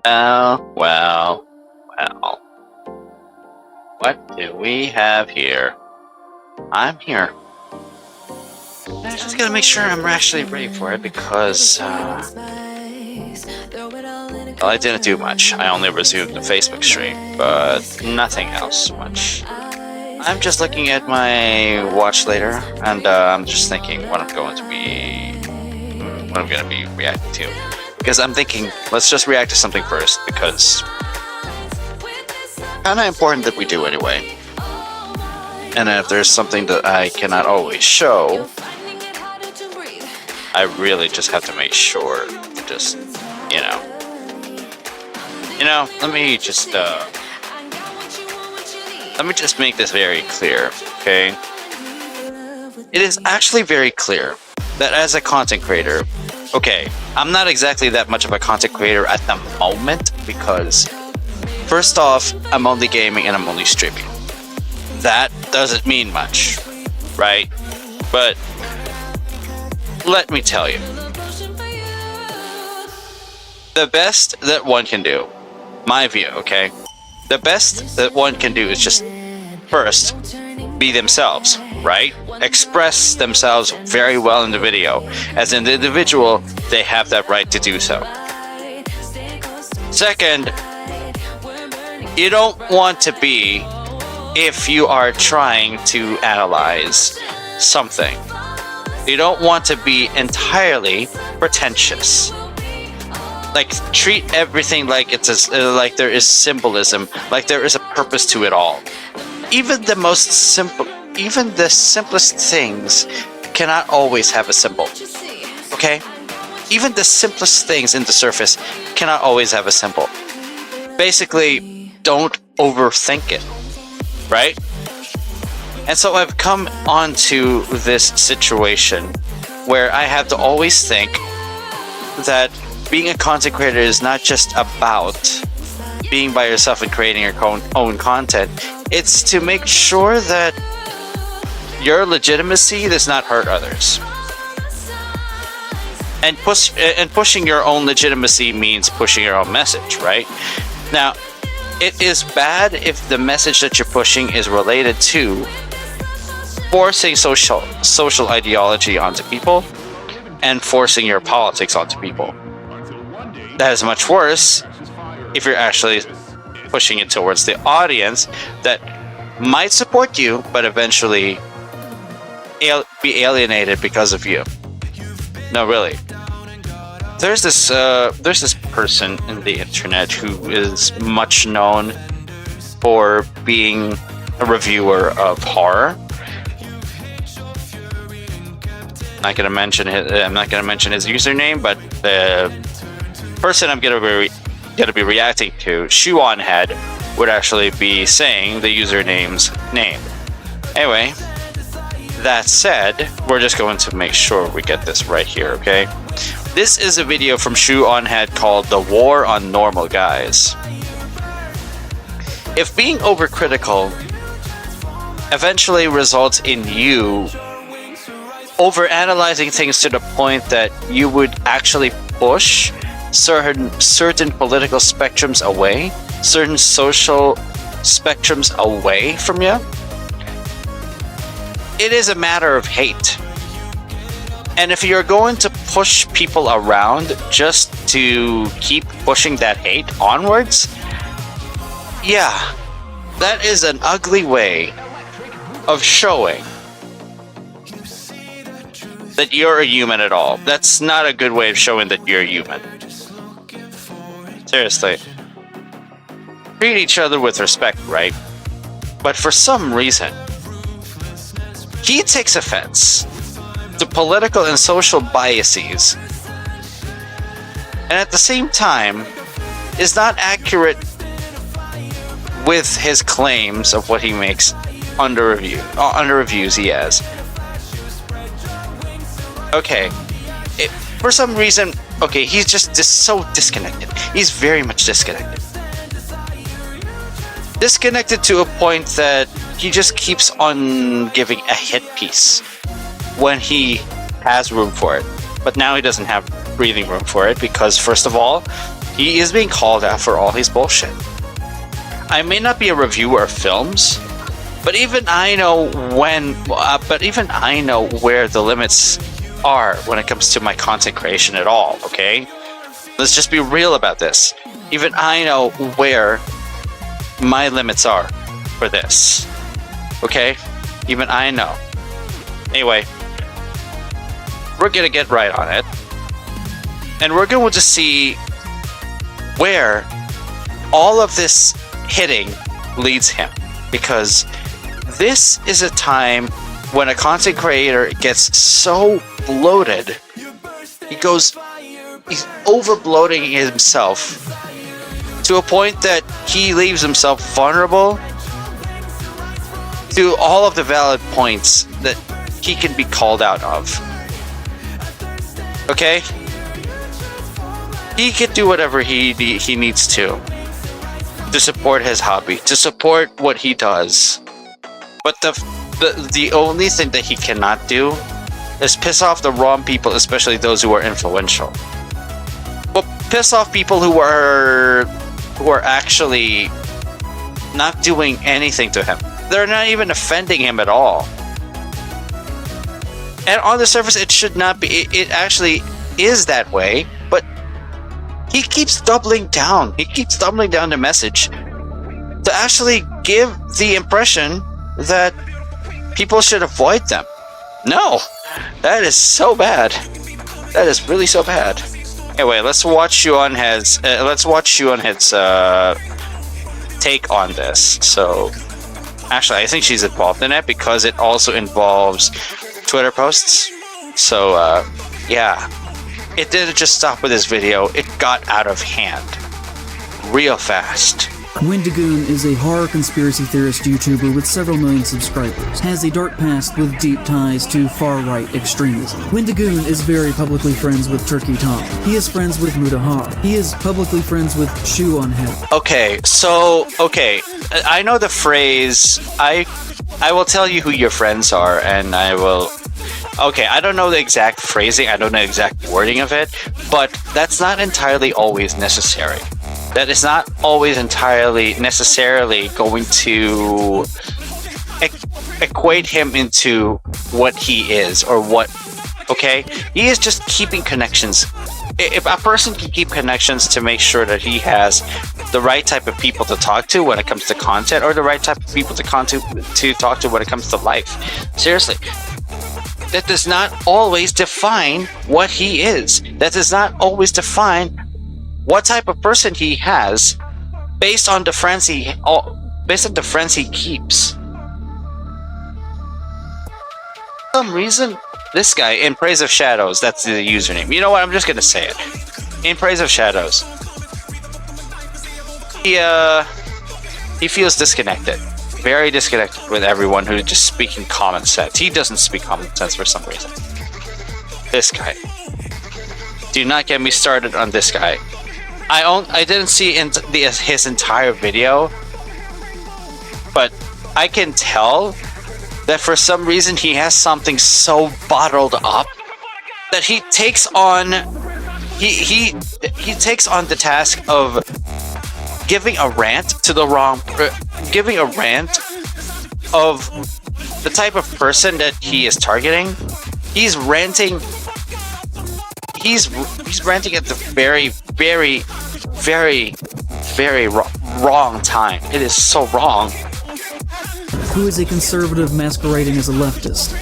Well. What do we have here? I'm here. I just gotta make sure I'm actually ready for it because, well, I didn't do much. I only resumed the Facebook stream, but nothing else much. I'm just looking at my watch later, and I'm just thinking what I'm going to be reacting to. Because I'm thinking, let's just react to something first, because kind of important that we do anyway. And if there's something that I cannot always show, I really just have to make sure to just, let me just make this very clear, okay? It is actually very clear that as a content creator, okay, I'm not exactly that much of a content creator at the moment because, first off, I'm only gaming and I'm only streaming. That doesn't mean much, right? But let me tell you, the best that one can do, my view, okay? The best that one can do is just first be themselves, right? Express themselves very well in the video. As an individual, they have that right to do so. Second, you don't want to be, if you are trying to analyze something, you don't want to be entirely pretentious. Like, treat everything like like there is symbolism, like there is a purpose to it all. Even the simplest things cannot always have a symbol. Okay? Even the simplest things in the surface cannot always have a symbol. Basically, don't overthink it. Right? And so I've come onto this situation where I have to always think that being a content creator is not just about being by yourself and creating your own content. It's to make sure that your legitimacy does not hurt others. And pushing your own legitimacy means pushing your own message, right? Now, it is bad if the message that you're pushing is related to forcing social ideology onto people and forcing your politics onto people. That is much worse if you're actually pushing it towards the audience that might support you, but eventually be alienated because of you. No, really. There's this person in the internet who is much known for being a reviewer of horror. I'm not gonna mention his username, but the person I'm gonna be reacting to, Shoe0nHead, would actually be saying the username's name. Anyway, that said, we're just going to make sure we get this right here, okay? This is a video from Shoe0nHead called The War on Normal Guys. If being overcritical eventually results in you overanalyzing things to the point that you would actually push certain political spectrums away, certain social spectrums away from you, it is a matter of hate. And if you're going to push people around just to keep pushing that hate onwards, yeah, that is an ugly way of showing that you're a human at all. That's not a good way of showing that you're human. Seriously. Treat each other with respect, right? But for some reason, he takes offense to political and social biases, and at the same time is not accurate with his claims of what he makes under reviews he has. Okay, for some reason, okay, he's just so disconnected. He's very much disconnected. Disconnected to a point that he just keeps on giving a hit piece when he has room for it. But now he doesn't have breathing room for it because, first of all, He is being called out for all his bullshit. I may not be a reviewer of films, but even I know where the limits are when it comes to my content creation at all, okay? Let's just be real about this. Even I know where my limits are for this, okay? Even I know. Anyway, we're gonna get right on it. And we're going to see where all of this hitting leads him. Because this is a time when a content creator gets so bloated, he's over bloating himself to a point that he leaves himself vulnerable to all of the valid points that he can be called out of. Okay? He can do whatever he needs to support his hobby, to support what he does. But the only thing that he cannot do is piss off the wrong people, especially those who are influential. But piss off people who are actually not doing anything to him. They're not even offending him at all. And on the surface, it should not be. It actually is that way, but he keeps doubling down. He keeps doubling down the message to actually give the impression that people should avoid them. No, that is so bad. That is really so bad. Anyway, let's watch Shoe0nHead's take on this. So, actually, I think she's involved in it because it also involves Twitter posts. So, yeah. It didn't just stop with this video, it got out of hand. Real fast. Wendigoon is a horror conspiracy theorist YouTuber with several million subscribers, has a dark past with deep ties to far-right extremism. Wendigoon is very publicly friends with Turkey Tom. He is friends with Mutahar. He is publicly friends with Shoe0nHead. Okay, I know the phrase, I will tell you who your friends are, and I will... Okay, I don't know the exact phrasing, I don't know the exact wording of it, but that's not entirely always necessary. That is not always entirely necessarily going to equate him into what he is or what, okay? He is just keeping connections. If a person can keep connections to make sure that he has the right type of people to talk to when it comes to content, or the right type of people to talk to when it comes to life. Seriously. That does not always define what he is. That does not always define what type of person he has based on the friends he keeps. For some reason, this guy, In Praise of Shadows, that's the username. You know what? I'm just gonna say it. In Praise of Shadows. He feels disconnected. Very disconnected with everyone who's just speaking common sense. He doesn't speak common sense for some reason. This guy. Do not get me started on this guy. I didn't see his entire video, but I can tell that for some reason he has something so bottled up that he takes on the task of giving a rant of the type of person that he is targeting. He's ranting at the very, very, very, very wrong time. It is so wrong. Who is a conservative masquerading as a leftist?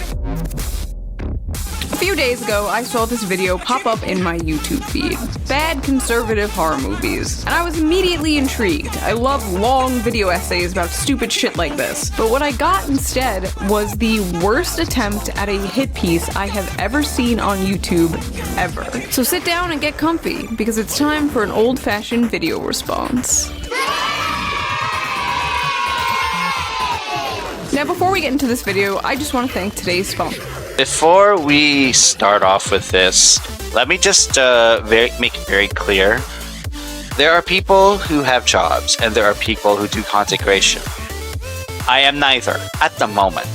A few days ago, I saw this video pop up in my YouTube feed. Bad conservative horror movies. And I was immediately intrigued. I love long video essays about stupid shit like this. But what I got instead was the worst attempt at a hit piece I have ever seen on YouTube, ever. So sit down and get comfy, because it's time for an old-fashioned video response. Now, before we get into this video, I just want to thank today's sponsor. Before we start off with this, let me just make it very clear. There are people who have jobs, and there are people who do content creation. I am neither at the moment,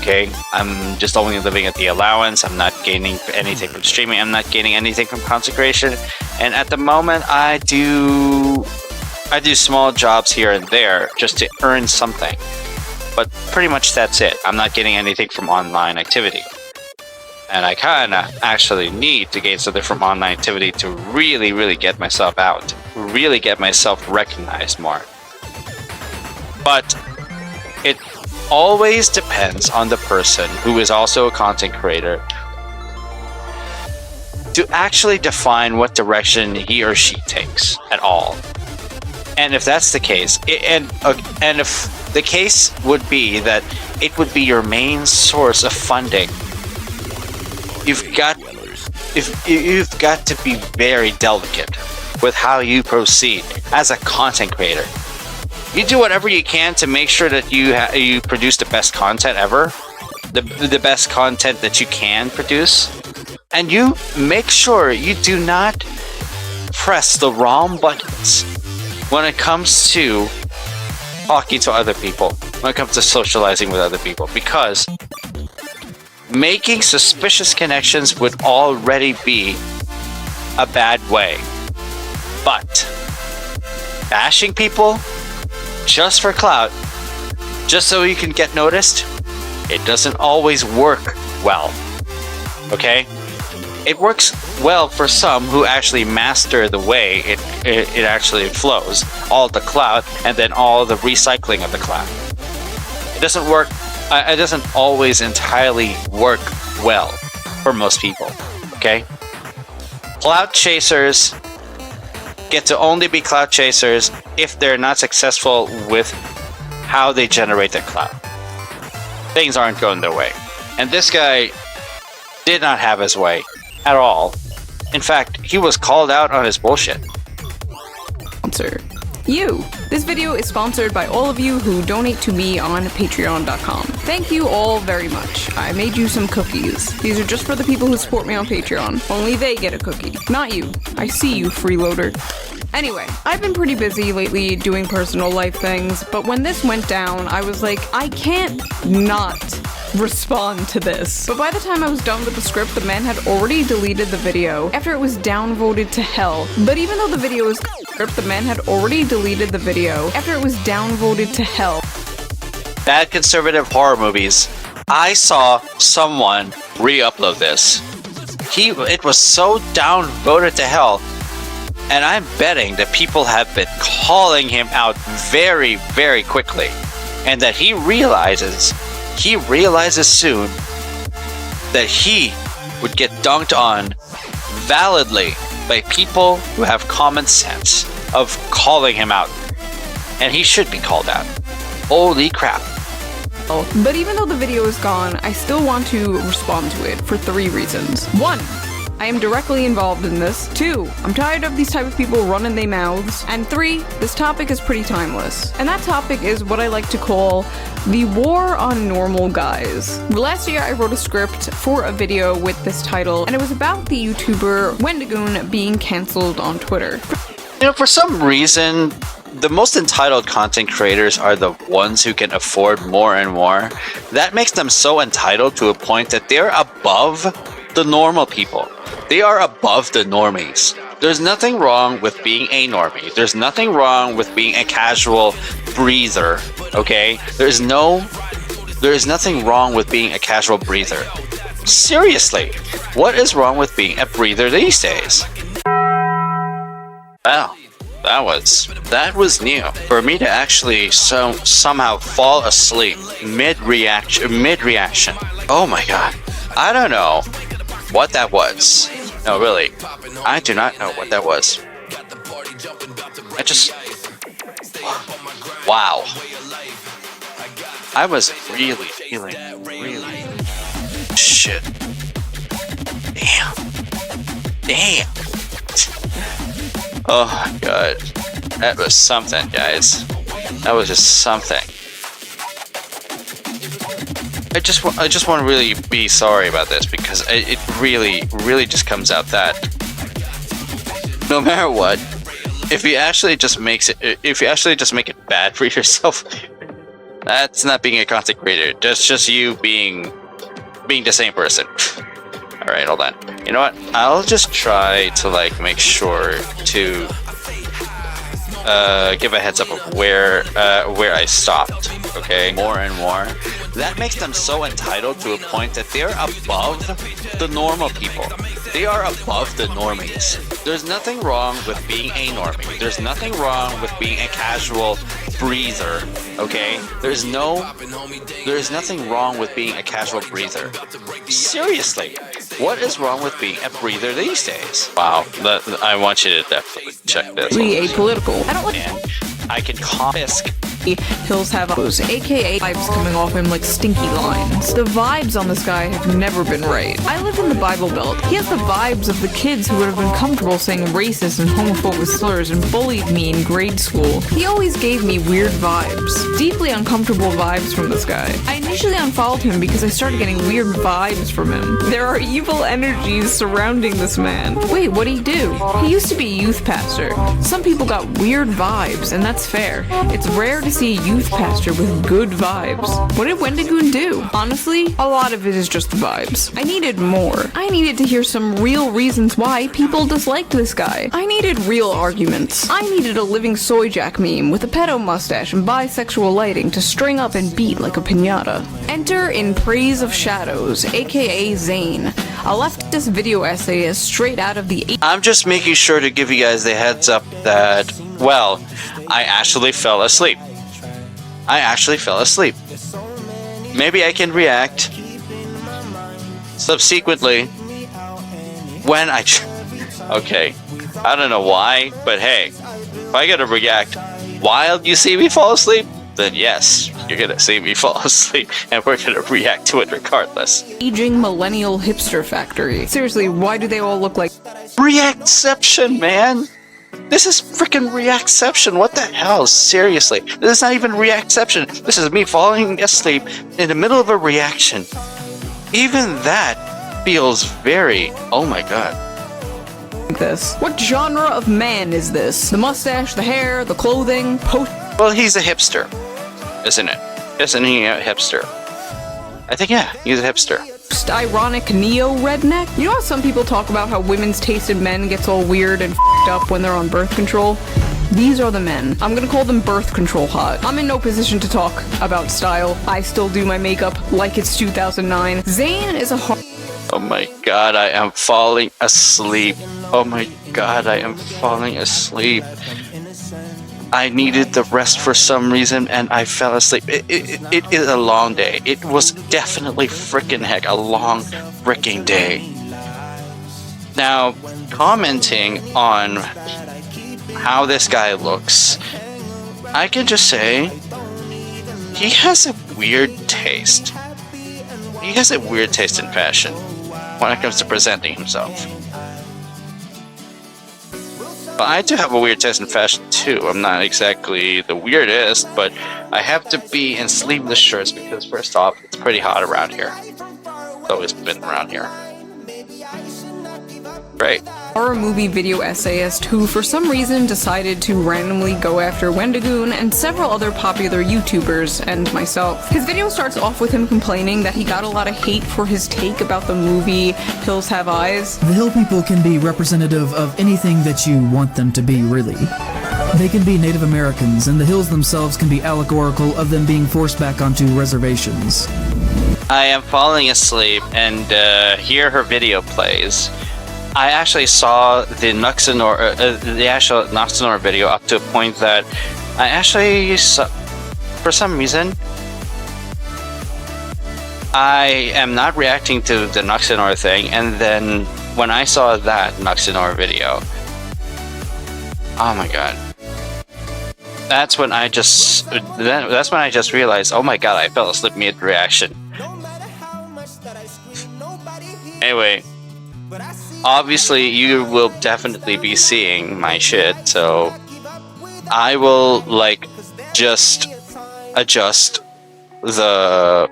Okay, I'm just only living at the allowance. I'm not gaining anything from streaming. I'm not gaining anything from consecration. And at the moment, I do small jobs here and there just to earn something. But pretty much that's it. I'm not getting anything from online activity. And I kind of actually need to gain something from online activity to really get myself out. Really get myself recognized more. But it always depends on the person who is also a content creator to actually define what direction he or she takes at all. And if that's the case, and if the case would be that it would be your main source of funding, you've got to be very delicate with how you proceed as a content creator. You do whatever you can to make sure that you produce the best content ever, the best content that you can produce, and you make sure you do not press the wrong buttons when it comes to talking to other people, when it comes to socializing with other people, because making suspicious connections would already be a bad way. But bashing people just for clout, just so you can get noticed, it doesn't always work well. Okay? It works well for some who actually master the way it actually flows, all the clout, and then all the recycling of the clout. It doesn't work. It doesn't always entirely work well for most people. Okay? Clout chasers get to only be clout chasers if they're not successful with how they generate their clout. Things aren't going their way. And this guy did not have his way at all. In fact, he was called out on his bullshit. Sponsor. You. This video is sponsored by all of you who donate to me on patreon.com. Thank you all very much. I made you some cookies. These are just for the people who support me on Patreon. Only they get a cookie, not you. I see you, freeloader. Anyway, I've been pretty busy lately doing personal life things, but when this went down, I was like, I can't not respond to this. But by the time I was done with the script, the man had already deleted the video after it was downvoted to hell. But even though the video is script, the man had already deleted the video after it was downvoted to hell. Bad conservative horror movies. I saw someone re-upload this. It was so downvoted to hell, and I'm betting that people have been calling him out very, very quickly, and that he realizes soon that he would get dunked on validly by people who have common sense of calling him out. And he should be called out. Holy crap. But even though the video is gone, I still want to respond to it for 3 reasons. 1, I am directly involved in this. 2, I'm tired of these type of people running their mouths. And 3, this topic is pretty timeless. And that topic is what I like to call the war on normal guys. Last year I wrote a script for a video with this title, and it was about the YouTuber Wendigoon being cancelled on Twitter. You know, for some reason, the most entitled content creators are the ones who can afford more and more. That makes them so entitled to a point that they're above the normal people. They are above the normies. There's nothing wrong with being a normie. There's nothing wrong with being a casual breather, okay? There's nothing wrong with being a casual breather. Seriously, what is wrong with being a breather these days? Wow, that was new. For me to actually somehow fall asleep mid-reaction. Oh my god. I don't know what that was. No, really. I do not know what that was. Wow. I was really feeling shit. Damn. Oh my god. That was something, guys. That was just something. I just want to really be sorry about this, because it really just comes out that no matter what, if you actually just make it bad for yourself, That's not being a content creator. That's just you being the same person. All right, hold on. You know what? I'll just try to like make sure to give a heads up of where I stopped. Okay, more and more. That makes them so entitled to a point that they're above the normal people. They are above the normies. There's nothing wrong with being a normie. There's nothing wrong with being a casual breather. Okay? There's nothing wrong with being a casual breather. Seriously, what is wrong with being a breather these days? Wow, I want you to definitely check this. Apolitical. I don't like And I can confiscate. Hills have those aka vibes coming off him like stinky lines. The vibes on this guy have never been right. I live in the Bible Belt. He has the vibes of the kids who would have been comfortable saying racist and homophobic slurs and bullied me in grade school. He always gave me weird vibes. Deeply uncomfortable vibes from this guy. I initially unfollowed him because I started getting weird vibes from him. There are evil energies surrounding this man. Wait, what'd he do? He used to be a youth pastor. Some people got weird vibes, and that's fair. It's rare to see a youth pastor with good vibes. What did Wendigoon do? Honestly, a lot of it is just the vibes. I needed more. I needed to hear some real reasons why people disliked this guy. I needed real arguments. I needed a living soy jack meme with a pedo mustache and bisexual lighting to string up and beat like a piñata. Enter in Praise of Shadows, aka Zane, a leftist video essayist straight out of the I'm just making sure to give you guys the heads up that, well, I actually fell asleep. Maybe I can react subsequently when I... Okay, I don't know why, but hey, if I gotta react while you see me fall asleep, then yes, you're gonna see me fall asleep, and we're gonna react to it regardless. aging millennial hipster factory. Seriously, why do they all look like Reactception, man! This is freaking Reactception. What the hell? Seriously. This is not even Reactception. This is me falling asleep in the middle of a reaction. Even that feels very... Oh my god. this? What genre of man is this? The mustache, the hair, the clothing, Well, he's a hipster, isn't it? Isn't he a hipster? I think, yeah, he's a hipster. ironic neo-redneck? You know how some people talk about how women's taste in men gets all weird and f***ed up when they're on birth control? These are the men. I'm gonna call them birth control hot. I'm in no position to talk about style. I still do my makeup like it's 2009. Zayn is a Oh my god, I am falling asleep. Oh my god, I am falling asleep. I needed the rest for some reason, and I fell asleep. It is a long day. It was definitely frickin' heck a long fricking day. Now, commenting on how this guy looks, I can just say he has a weird taste. He has a weird taste in fashion when it comes to presenting himself. But I do have a weird taste in fashion too. I'm not exactly the weirdest, but I have to be in sleeveless shirts because first off, it's pretty hot around here. It's always been around here. Right. horror movie video essayist who for some reason decided to randomly go after Wendigoon and several other popular YouTubers and myself. His video starts off with him complaining that he got a lot of hate for his take about the movie Hills Have Eyes. The Hill people can be representative of anything that you want them to be, really. They can be Native Americans, and the hills themselves can be allegorical of them being forced back onto reservations. I am falling asleep and here her video plays. I actually saw the actual Nuxanor video up to a point that I actually saw, for some reason, I am not reacting to the Nuxanor thing, and then when I saw that Nuxanor video, oh my god. That's when I just realized, oh my god, I fell asleep mid-reaction. Anyway, obviously you will definitely be seeing my shit, so I will like just adjust the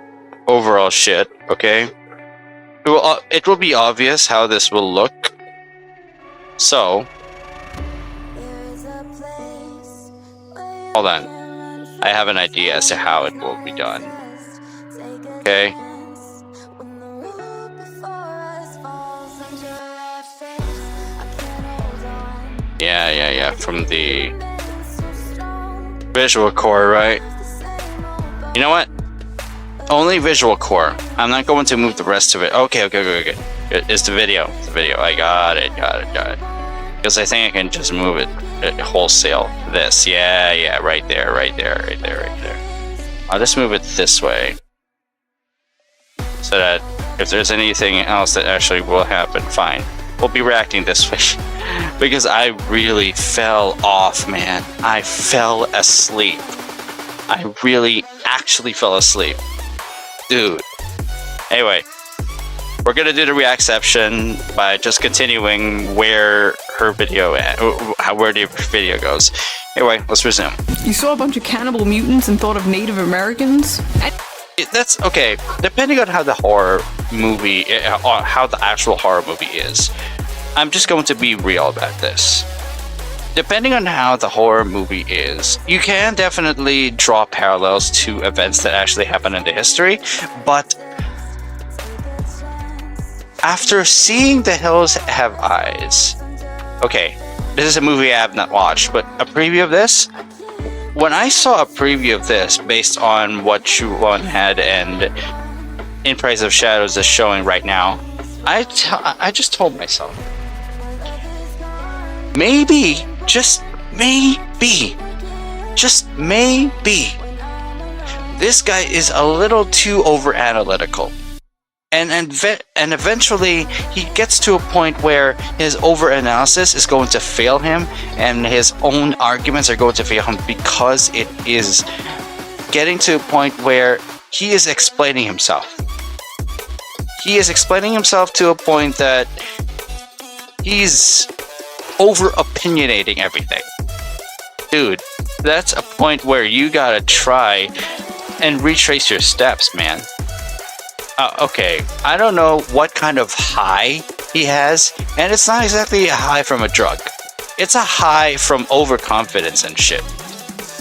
overall shit, okay? It will be obvious how this will look. So hold on. I have an idea as to how it will be done. Okay. Yeah. From the visual core, right? You know what? Only visual core. I'm not going to move the rest of it. Okay. It's the video. I got it. Because I think I can just move it wholesale. This. Yeah. Right there. I'll just move it this way. So that if there's anything else that actually will happen, fine. We'll be reacting this way. Because I really fell off, man. I fell asleep. I really actually fell asleep. Dude. Anyway, we're gonna do the reactception by just continuing where her video where the video goes. Anyway, let's resume. You saw a bunch of cannibal mutants and thought of Native Americans? That's okay. Depending on how the horror movie, how the actual horror movie is, I'm just going to be real about this. Depending on how the horror movie is, you can definitely draw parallels to events that actually happen in the history, but after seeing The Hills Have Eyes, okay, this is a movie I have not watched, but a preview of this, when I saw a preview of this based on what Shoe0nHead and In Praise of Shadows is showing right now, I just told myself, maybe, just maybe, this guy is a little too over-analytical. And eventually he gets to a point where his over-analysis is going to fail him, and his own arguments are going to fail him because it is getting to a point where he is explaining himself. He is explaining himself to a point that he's over-opinionating everything. Dude, that's a point where you gotta try and retrace your steps, man. Okay, I don't know what kind of high he has, and it's not exactly a high from a drug. It's a high from overconfidence and shit.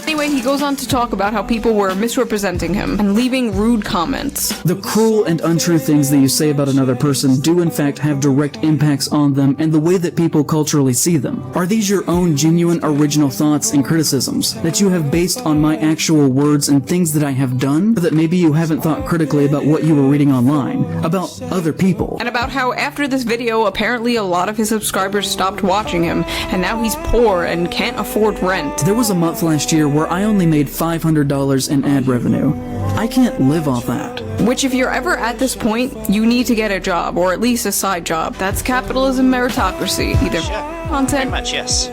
Anyway, he goes on to talk about how people were misrepresenting him and leaving rude comments. The cruel and untrue things that you say about another person do in fact have direct impacts on them and the way that people culturally see them. Are these your own genuine original thoughts and criticisms that you have based on my actual words and things that I have done? Or that maybe you haven't thought critically about what you were reading online, about other people? And about how after this video, apparently a lot of his subscribers stopped watching him, and now he's poor and can't afford rent. There was a month last year where I only made $500 in ad revenue. I can't live off that. Which, if you're ever at this point, you need to get a job, or at least a side job. That's capitalism meritocracy. Either content. Pretty much, yes.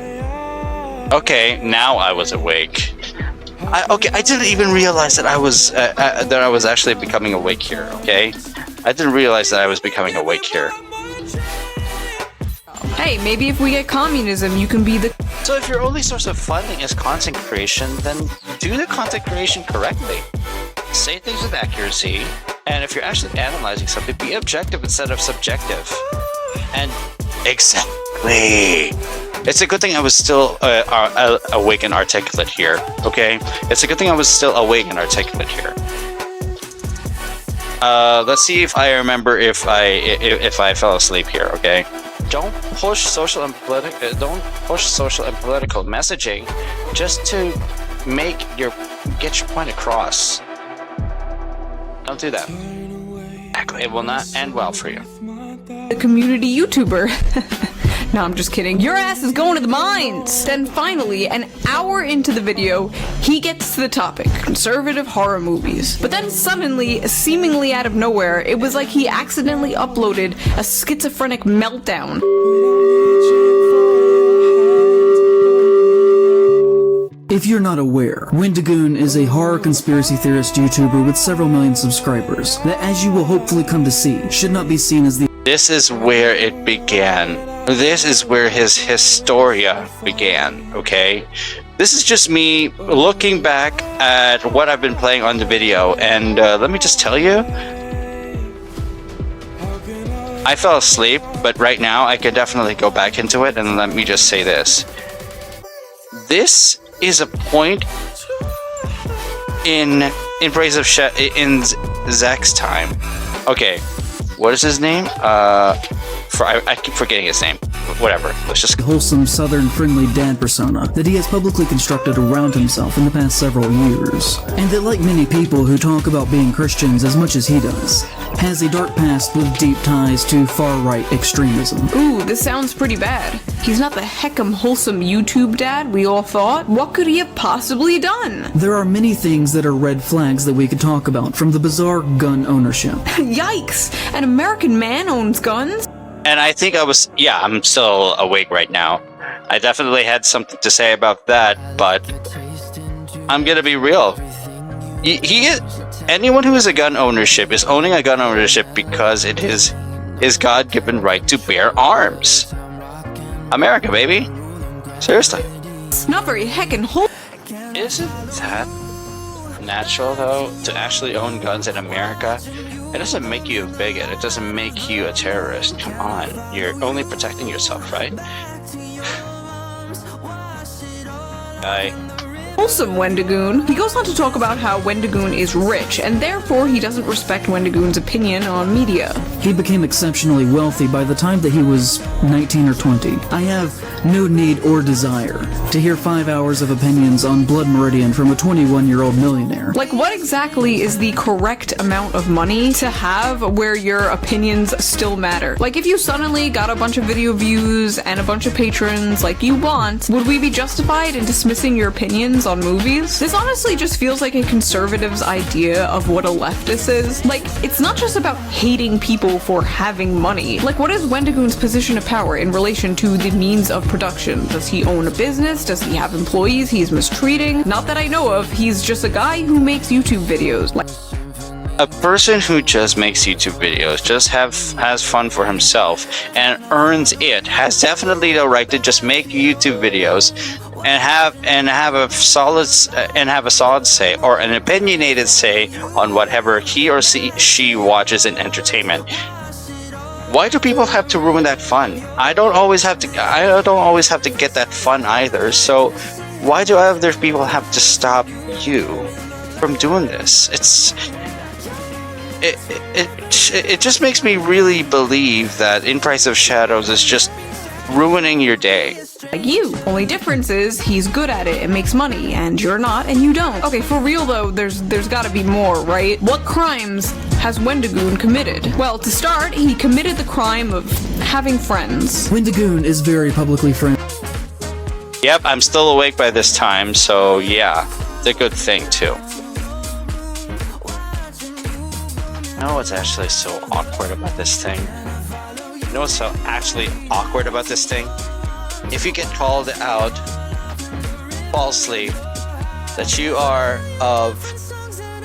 Okay, now I was awake. I didn't even realize that I was actually becoming awake here. Okay, I didn't realize that I was becoming awake here. Hey, maybe if we get communism, you can be the... So if your only source of funding is content creation, then do the content creation correctly. Say things with accuracy, and if you're actually analyzing something, be objective instead of subjective. And exactly. It's a good thing I was still awake and articulate here, okay? It's a good thing I was still awake and articulate here. Let's see if I remember if I fell asleep here, okay? Don't push social and political messaging just to get your point across. Don't do that. It will not end well for you. The community YouTuber. No, I'm just kidding. Your ass is going to the mines! Then finally, an hour into the video, he gets to the topic, conservative horror movies. But then suddenly, seemingly out of nowhere, it was like he accidentally uploaded a schizophrenic meltdown. If you're not aware, Wendigoon is a horror conspiracy theorist YouTuber with several million subscribers that, as you will hopefully come to see, should not be seen as the... This is where it began. This is where his Historia began, okay? This is just me looking back at what I've been playing on the video, and let me just tell you, I fell asleep, but right now I can definitely go back into it, and let me just say this. This is a point in praise of in Zach's time. Okay, what is his name? I keep forgetting his name. Whatever. Let's just wholesome, southern, friendly dad persona that he has publicly constructed around himself in the past several years. And that, like many people who talk about being Christians as much as he does, has a dark past with deep ties to far-right extremism. Ooh, this sounds pretty bad. He's not the heckum wholesome YouTube dad we all thought. What could he have possibly done? There are many things that are red flags that we could talk about, from the bizarre gun ownership. Yikes! An American man owns guns? And I think I'm still awake right now. I definitely had something to say about that, but I'm gonna be real. Anyone who is a gun ownership is owning a gun ownership because it is his God-given right to bear arms. America, baby. Seriously. It's not very heckin' whole. Isn't that natural, though, to actually own guns in America? It doesn't make you a bigot. It doesn't make you a terrorist. Come on. You're only protecting yourself, right? Wholesome Wendigoon. He goes on to talk about how Wendigoon is rich, and therefore he doesn't respect Wendigoon's opinion on media. He became exceptionally wealthy by the time that he was 19 or 20. I have no need or desire to hear 5 hours of opinions on Blood Meridian from a 21-year-old millionaire. Like, what exactly is the correct amount of money to have where your opinions still matter? Like, if you suddenly got a bunch of video views and a bunch of patrons like you want, would we be justified in dismissing your opinions on movies? This honestly just feels like a conservative's idea of what a leftist is. Like, it's not just about hating people for having money. Like, what is Wendigoon's position of power in relation to the means of production? Does he own a business? Does he have employees he's mistreating? Not that I know of. He's just a guy who makes YouTube videos. A person who just makes YouTube videos, just has fun for himself and earns it, has definitely the right to just make YouTube videos and have a solid say, or an opinionated say, on whatever he or she watches in entertainment. Why do people have to ruin that fun? I don't always have to get that fun either. So why do other people have to stop you from doing this? It just makes me really believe that In Price of Shadows is just ruining your day. Like you. Only difference is he's good at it and makes money, and you're not, and you don't. Okay, for real though, there's gotta be more, right? What crimes has Wendigoon committed? Well, to start, he committed the crime of having friends. Wendigoon is very publicly friendly. Yep, I'm still awake by this time, so yeah, it's a good thing too. You know what's actually so awkward about this thing? You know what's so actually awkward about this thing? If you get called out falsely that you are of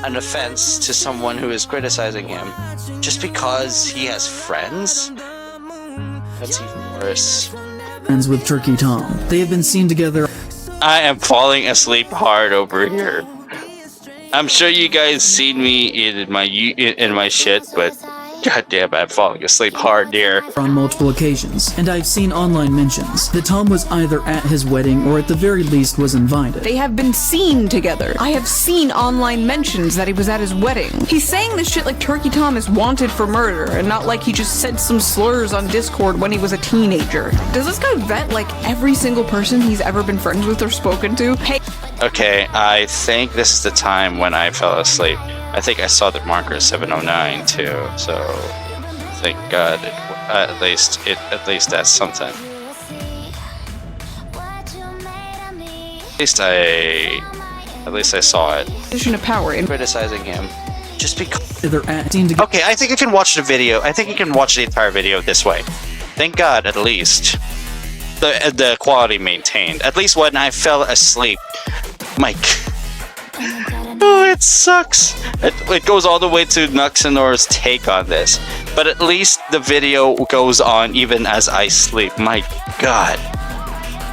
an offense to someone who is criticizing him just because he has friends, that's even worse. Friends with Turkey Tom. They have been seen together. I am falling asleep hard over here. I'm sure you guys seen me in my shit, but goddamn, I'm falling asleep hard here. On multiple occasions, and I've seen online mentions that Tom was either at his wedding or at the very least was invited. They have been seen together. I have seen online mentions that he was at his wedding. He's saying this shit like Turkey Tom is wanted for murder, and not like he just said some slurs on Discord when he was a teenager. Does this guy vet like every single person he's ever been friends with or spoken to? Hey. Okay, I think this is the time when I fell asleep. I think I saw the marker 709 too, so thank God at least that's something. At least I saw it. Position of power in criticizing him just because they're acting together. Okay, I think you can watch the video. I think you can watch the entire video this way. Thank God, at least the quality maintained. At least when I fell asleep, Mike. Oh, it sucks. It goes all the way to Nuxenor's take on this. But at least the video goes on even as I sleep. My God.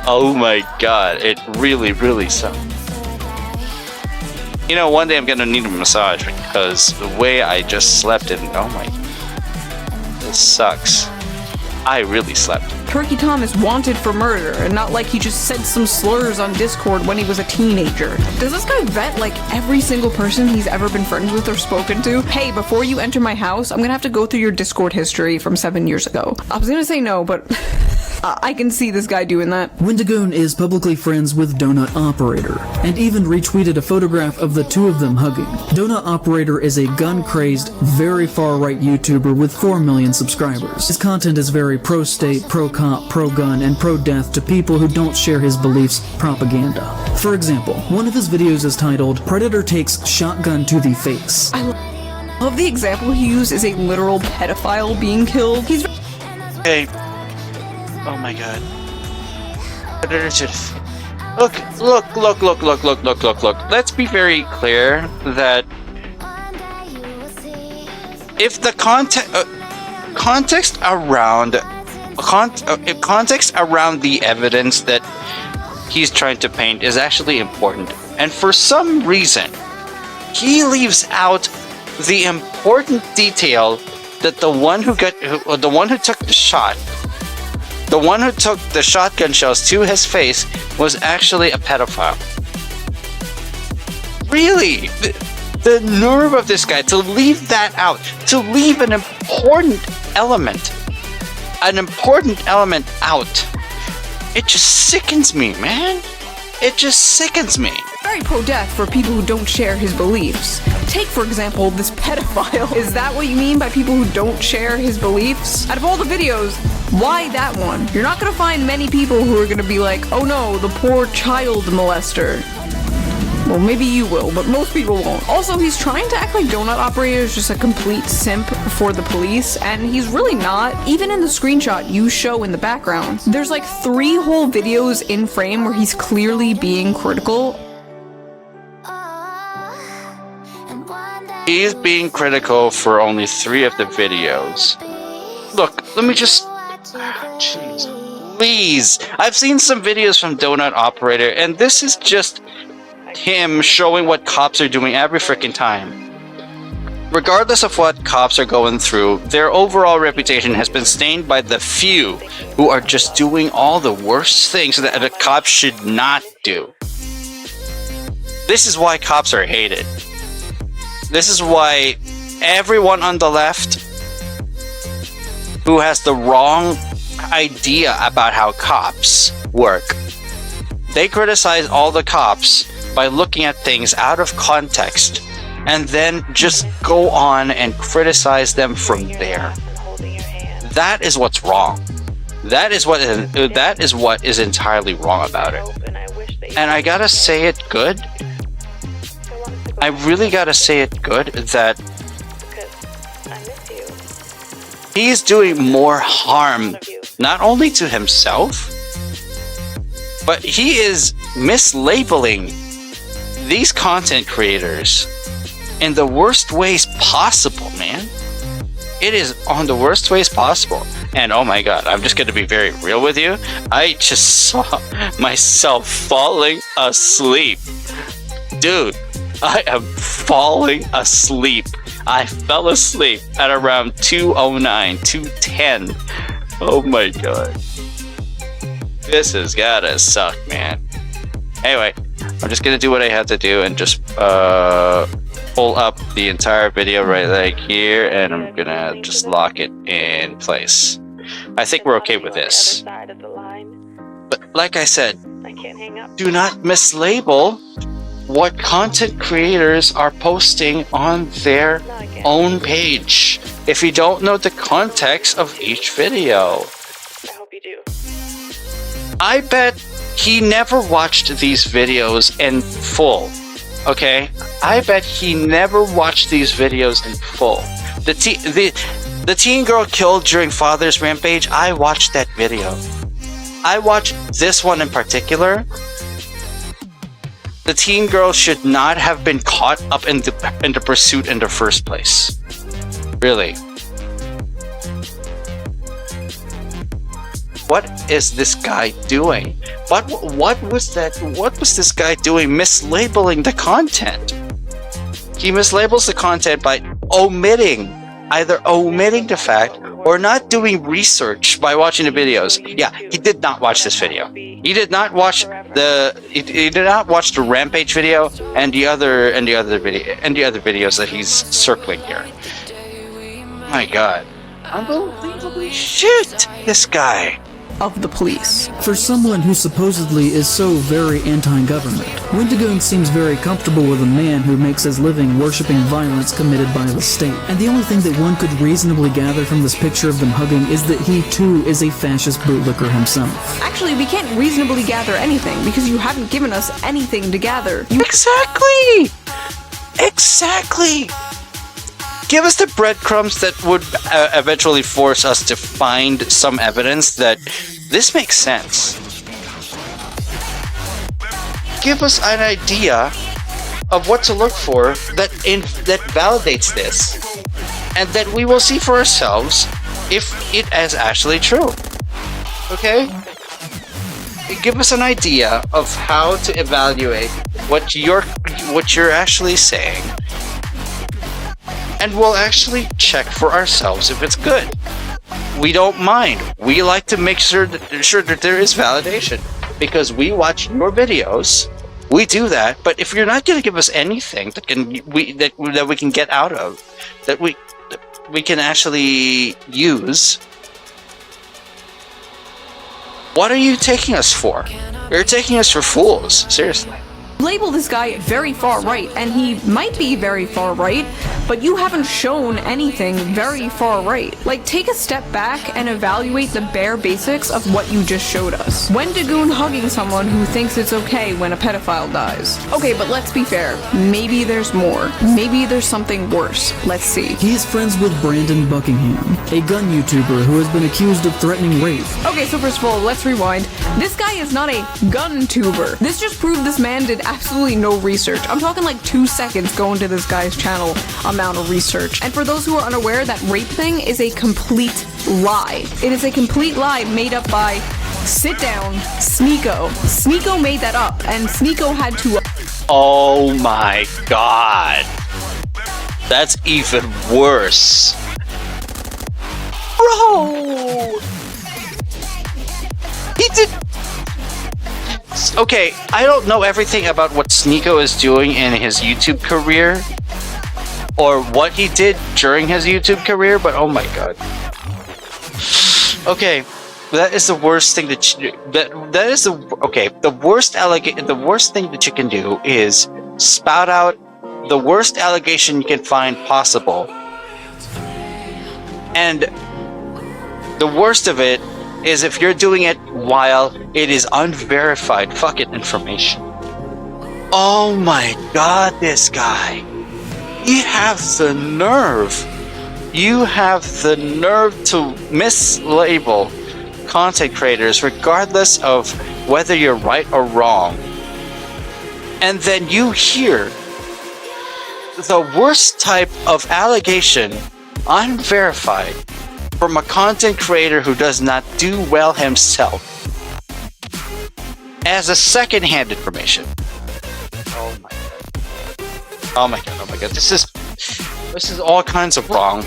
Oh my God. It really, really sucks. You know, one day I'm gonna need a massage because the way I just slept in, oh my, this sucks. I really slept. Turkey Tom is wanted for murder, and not like he just said some slurs on Discord when he was a teenager. Does this guy vet like every single person he's ever been friends with or spoken to? Hey, before you enter my house, I'm gonna have to go through your Discord history from 7 years ago. I was gonna say no, but I can see this guy doing that. Wendigoon is publicly friends with Donut Operator, and even retweeted a photograph of the two of them hugging. Donut Operator is a gun-crazed, very far-right YouTuber with 4 million subscribers. His content is very pro-state, pro-cop, pro-gun, and pro-death to people who don't share his beliefs propaganda. For example, one of his videos is titled, "Predator Takes Shotgun to the Face." I love the example he used is a literal pedophile being killed. He's Hey. Oh my god. Look. Let's be very clear that if the context around the evidence that he's trying to paint is actually important, and for some reason he leaves out the important detail that the one who took the shot, the one who took the shotgun shells to his face, was actually a pedophile. Really? The nerve of this guy to leave that out, to leave an important element out. It just sickens me, man. It just sickens me. very pro-death for people who don't share his beliefs. Take, for example, this pedophile. Is that what you mean by people who don't share his beliefs? Out of all the videos, why that one? You're not gonna find many people who are gonna be like, oh no, the poor child molester. Well, maybe you will, but most people won't. Also, he's trying to act like Donut Operator is just a complete simp for the police, and he's really not. Even in the screenshot you show in the background, there's like 3 whole videos in frame where he's clearly being critical. He's being critical for only 3 of the videos. Look, let me just... Jeez. Please! I've seen some videos from Donut Operator, and this is just him showing what cops are doing every freaking time. Regardless of what cops are going through, their overall reputation has been stained by the few who are just doing all the worst things that a cop should not do. This is why cops are hated. This is why everyone on the left who has the wrong idea about how cops work, they criticize all the cops by looking at things out of context and then just go on and criticize them from there. That is what's wrong. That is what is entirely wrong about it. And I gotta say it good. I really gotta say it good that he's doing more harm not only to himself, but he is mislabeling these content creators in the worst ways possible, man. It is on the worst ways possible. And oh my god, I'm just gonna be very real with you. I just saw myself falling asleep. Dude, I am falling asleep. I fell asleep at around 2:09, 2:10. Oh my god. This has gotta suck, man. Anyway, I'm just gonna do what I have to do and just pull up the entire video right like here, and I'm gonna just lock it in place. I think we're okay with this. But like I said, do not mislabel what content creators are posting on their own page if you don't know the context of each video. I hope you do. I bet he never watched these videos in full, okay? I bet he never watched these videos in full. The teen girl killed during Father's Rampage, I watched that video. I watched this one in particular. The teen girl should not have been caught up in the pursuit in the first place. Really. What is this guy doing? What was this guy doing mislabeling the content? He mislabels the content by either omitting the fact or not doing research by watching the videos. Yeah, he did not watch this video. He did not watch he did not watch the Rampage video and the other videos that he's circling here. My God. Unbelievably shit, this guy. Of the police. For someone who supposedly is so very anti-government, Wendigoon seems very comfortable with a man who makes his living worshipping violence committed by the state. And the only thing that one could reasonably gather from this picture of them hugging is that he too is a fascist bootlicker himself. Actually, we can't reasonably gather anything because you haven't given us anything to gather. Exactly! Exactly! Give us the breadcrumbs that would eventually force us to find some evidence that this makes sense. Give us an idea of what to look for that validates this, and that we will see for ourselves if it is actually true. Okay? Give us an idea of how to evaluate what you're actually saying. And we'll actually check for ourselves if it's good. We don't mind. We like to make sure that there is validation because we watch your videos. We do that, but if you're not going to give us anything that we can get out of, that we can actually use, what are you taking us for? You're taking us for fools, seriously. Label this guy very far right, and he might be very far right, but you haven't shown anything very far right. Like, take a step back and evaluate the bare basics of what you just showed us. Wendigoon hugging someone who thinks it's okay when a pedophile dies. Okay, but let's be fair. Maybe there's more. Maybe there's something worse. Let's see. He is friends with Brandon Buckingham, a gun YouTuber who has been accused of threatening rape. Okay, so first of all, let's rewind. This guy is not a gun tuber. This just proved this man did absolutely no research. I'm talking like 2 seconds going to this guy's channel amount of research. And for those who are unaware, that rape thing is a complete lie. It is a complete lie made up by Sit Down Sneeko. Sneeko made that up, and Sneeko had to... Oh my God. That's even worse. Bro! He did... Okay, I don't know everything about what Sneeko is doing in his YouTube career, or what he did during his YouTube career, but oh my God. Okay, that is the worst thing that the worst thing that you can do is spout out the worst allegation you can find possible. And the worst of it is if you're doing it while it is unverified fucking information. Oh my God, this guy. You have the nerve. You have the nerve to mislabel content creators regardless of whether you're right or wrong. And then you hear the worst type of allegation, unverified, from a content creator who does not do well himself as a second-hand information. Oh my God. Oh my God, oh my God. This is all kinds of wrong.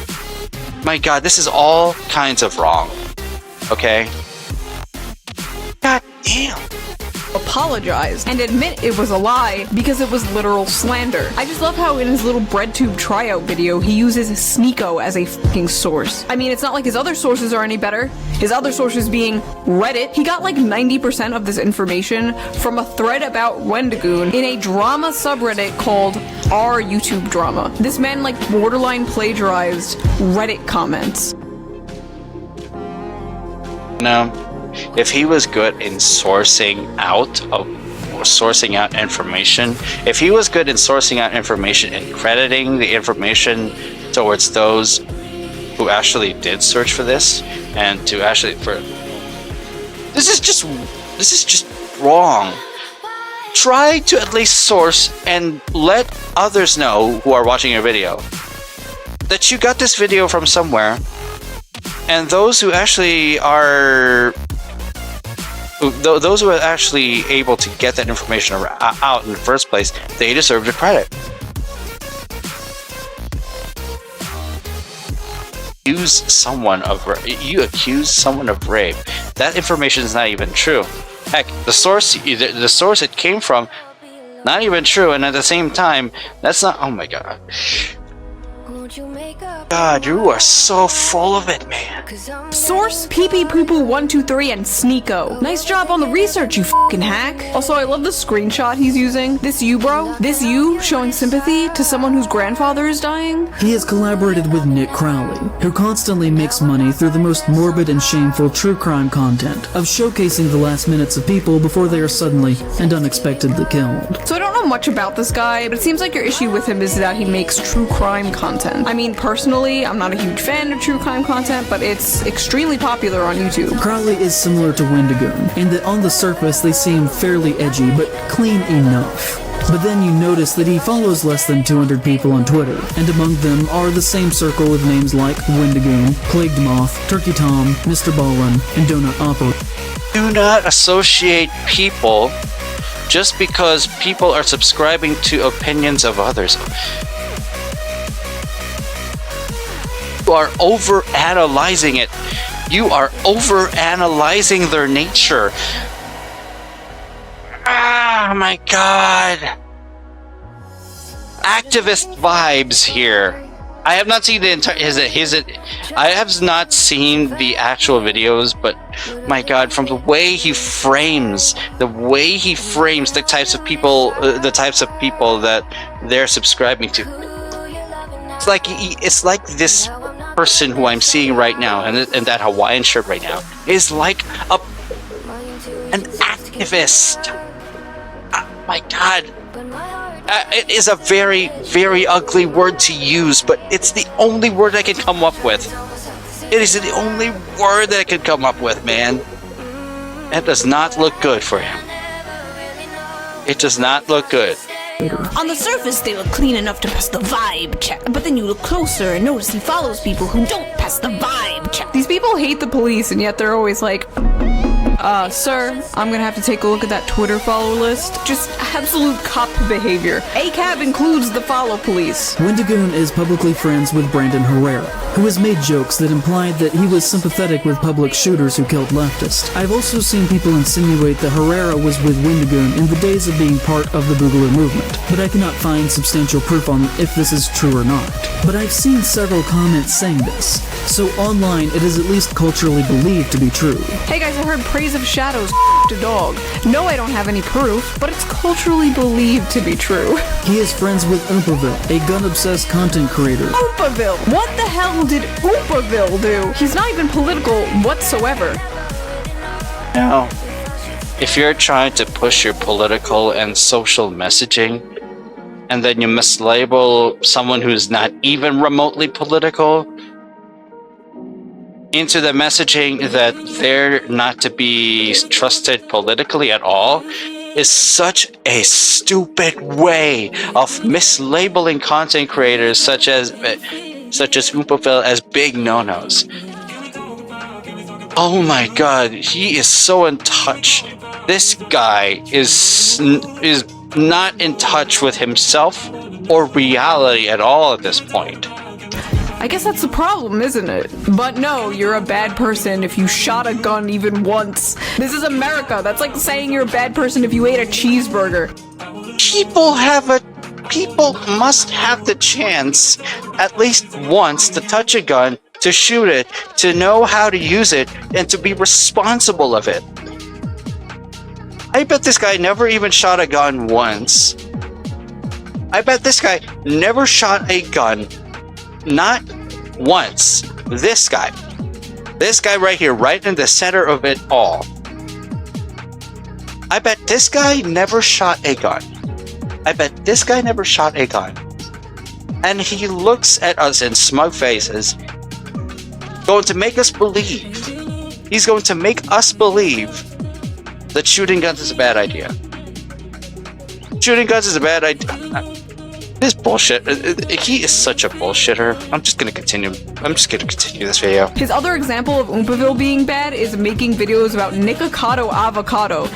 My God, this is all kinds of wrong. Okay? God damn. Apologize and admit it was a lie because it was literal slander. I just love how in his little BreadTube tryout video he uses Sneeko as a fucking source. I mean, it's not like his other sources are any better. His other sources being Reddit. He got like 90% of this information from a thread about Wendigoon in a drama subreddit called R YouTube Drama. This man like borderline plagiarized Reddit comments. No. If he was good in sourcing out information, if he was good in sourcing out information and crediting the information towards those who actually did search for this, and to actually this is just wrong. Try to at least source and let others know who are watching your video that you got this video from somewhere, and those who actually are able to get that information out in the first place, they deserve the credit. accuse someone of rape. That information is not even true. Heck, the source it came from, not even true. And at the same time, that's not. Oh my god. God, you are so full of it, man. Source, Pee-Pee Poo-Poo 123 and Sneeko. Nice job on the research, you fucking hack. Also, I love the screenshot he's using. This you, bro? This you showing sympathy to someone whose grandfather is dying? He has collaborated with Nick Crowley, who constantly makes money through the most morbid and shameful true crime content of showcasing the last minutes of people before they are suddenly and unexpectedly killed. So I don't know much about this guy, but it seems like your issue with him is that he makes true crime content. I mean, personally, I'm not a huge fan of true crime content, but it's extremely popular on YouTube. Crowley is similar to Wendigoon, in that on the surface they seem fairly edgy, but clean enough. But then you notice that he follows less than 200 people on Twitter, and among them are the same circle with names like Wendigoon, Plagued Moth, Turkey Tom, Mr. Ballin, and Donut Opera. Do not associate people just because people are subscribing to opinions of others. You are over-analyzing it. You are over-analyzing their nature. Ah, my god. Activist vibes here. I have not seen the entire. I have not seen the actual videos, but my god, from the way he frames the types of people, that they're subscribing to. It's like this person who I'm seeing right now, and that Hawaiian shirt right now, is like an activist. My god. It is a very, very ugly word to use, but it's the only word I can come up with. It is the only word that I can come up with, man. That does not look good for him. It does not look good. On the surface, they look clean enough to pass the vibe check, but then you look closer and notice he follows people who don't pass the vibe check. These people hate the police, and yet they're always like, sir, I'm gonna have to take a look at that Twitter follow list. Just absolute cop behavior. ACAB includes the follow police. Wendigoon is publicly friends with Brandon Herrera, who has made jokes that implied that he was sympathetic with public shooters who killed leftists. I've also seen people insinuate that Herrera was with Wendigoon in the days of being part of the Boogaloo movement, but I cannot find substantial proof on if this is true or not. But I've seen several comments saying this, so online it is at least culturally believed to be true. Hey guys, I heard Praise of Shadows a dog. No, I don't have any proof, but it's culturally believed to be true. He is friends with Oomperville, a gun-obsessed content creator. Oomperville? What the hell did Oomperville do? He's not even political whatsoever. Now, if you're trying to push your political and social messaging, and then you mislabel someone who's not even remotely political into the messaging that they're not to be trusted politically at all, is such a stupid way of mislabeling content creators such as Oomperville as big no-nos. Oh my god, he is so in touch. This guy is not in touch with himself or reality at all at this point. I guess that's the problem, isn't it? But no, you're a bad person if you shot a gun even once. This is America. That's like saying you're a bad person if you ate a cheeseburger. People must have the chance at least once to touch a gun, to shoot it, to know how to use it, and to be responsible of it. I bet this guy never even shot a gun once. I bet this guy never shot a gun. Not once. This guy right here, right in the center of it all. I bet this guy never shot a gun. And he looks at us in smug faces, going to make us believe. He's going to make us believe that shooting guns is a bad idea. Shooting guns is a bad idea. This bullshit. He is such a bullshitter. I'm just gonna continue this video. His other example of Oomperville being bad is making videos about Nikocado avocado.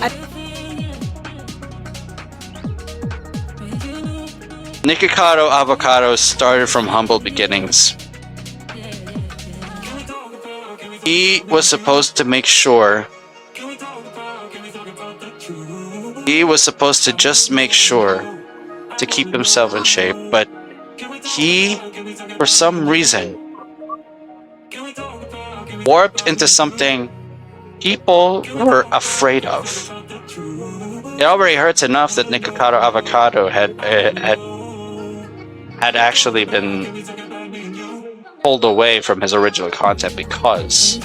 Nikocado avocado started from humble beginnings. He was supposed to make sure. He was supposed to just make sure to keep himself in shape, but he, for some reason, warped into something people were afraid of. It already hurts enough that Nikocado Avocado had actually been pulled away from his original content because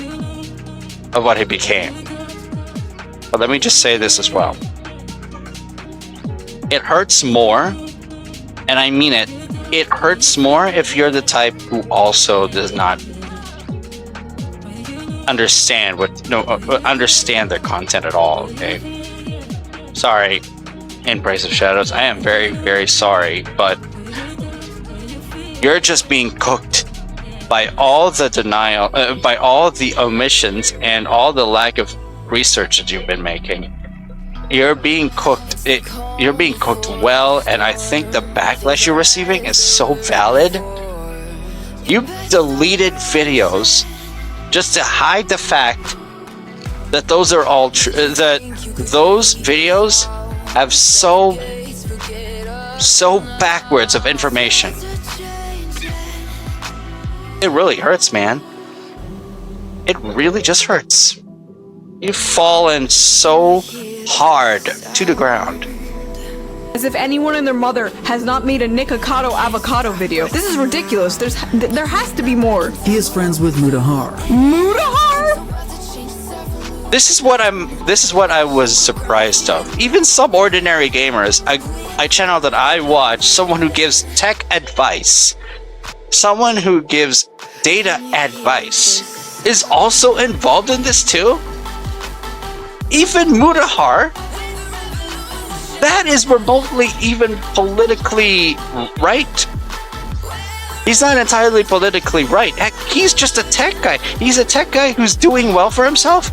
of what he became. But let me just say this as well. It hurts more, and I mean it. It hurts more if you're the type who also does not understand their content at all. Okay, sorry, in Praise of Shadows, I am very, very sorry, but you're just being cooked by all the denial, by all the omissions, and all the lack of research that you've been making. You're being cooked. You're being cooked well, and I think the backlash you're receiving is so valid. You deleted videos just to hide the fact that those are all true. That those videos have so backwards of information. It really hurts, man. It really just hurts. You've fallen so hard to the ground. As if anyone and their mother has not made a Nikocado Avocado video. This is ridiculous. There has to be more. He is friends with Mutahar. Mutahar? This is what I was surprised of. Even some ordinary gamers, a channel that I watch, someone who gives tech advice, someone who gives data advice, is also involved in this too? Even Mutahar, that is remotely even politically right. He's not entirely politically right. Heck, he's just a tech guy. He's a tech guy who's doing well for himself.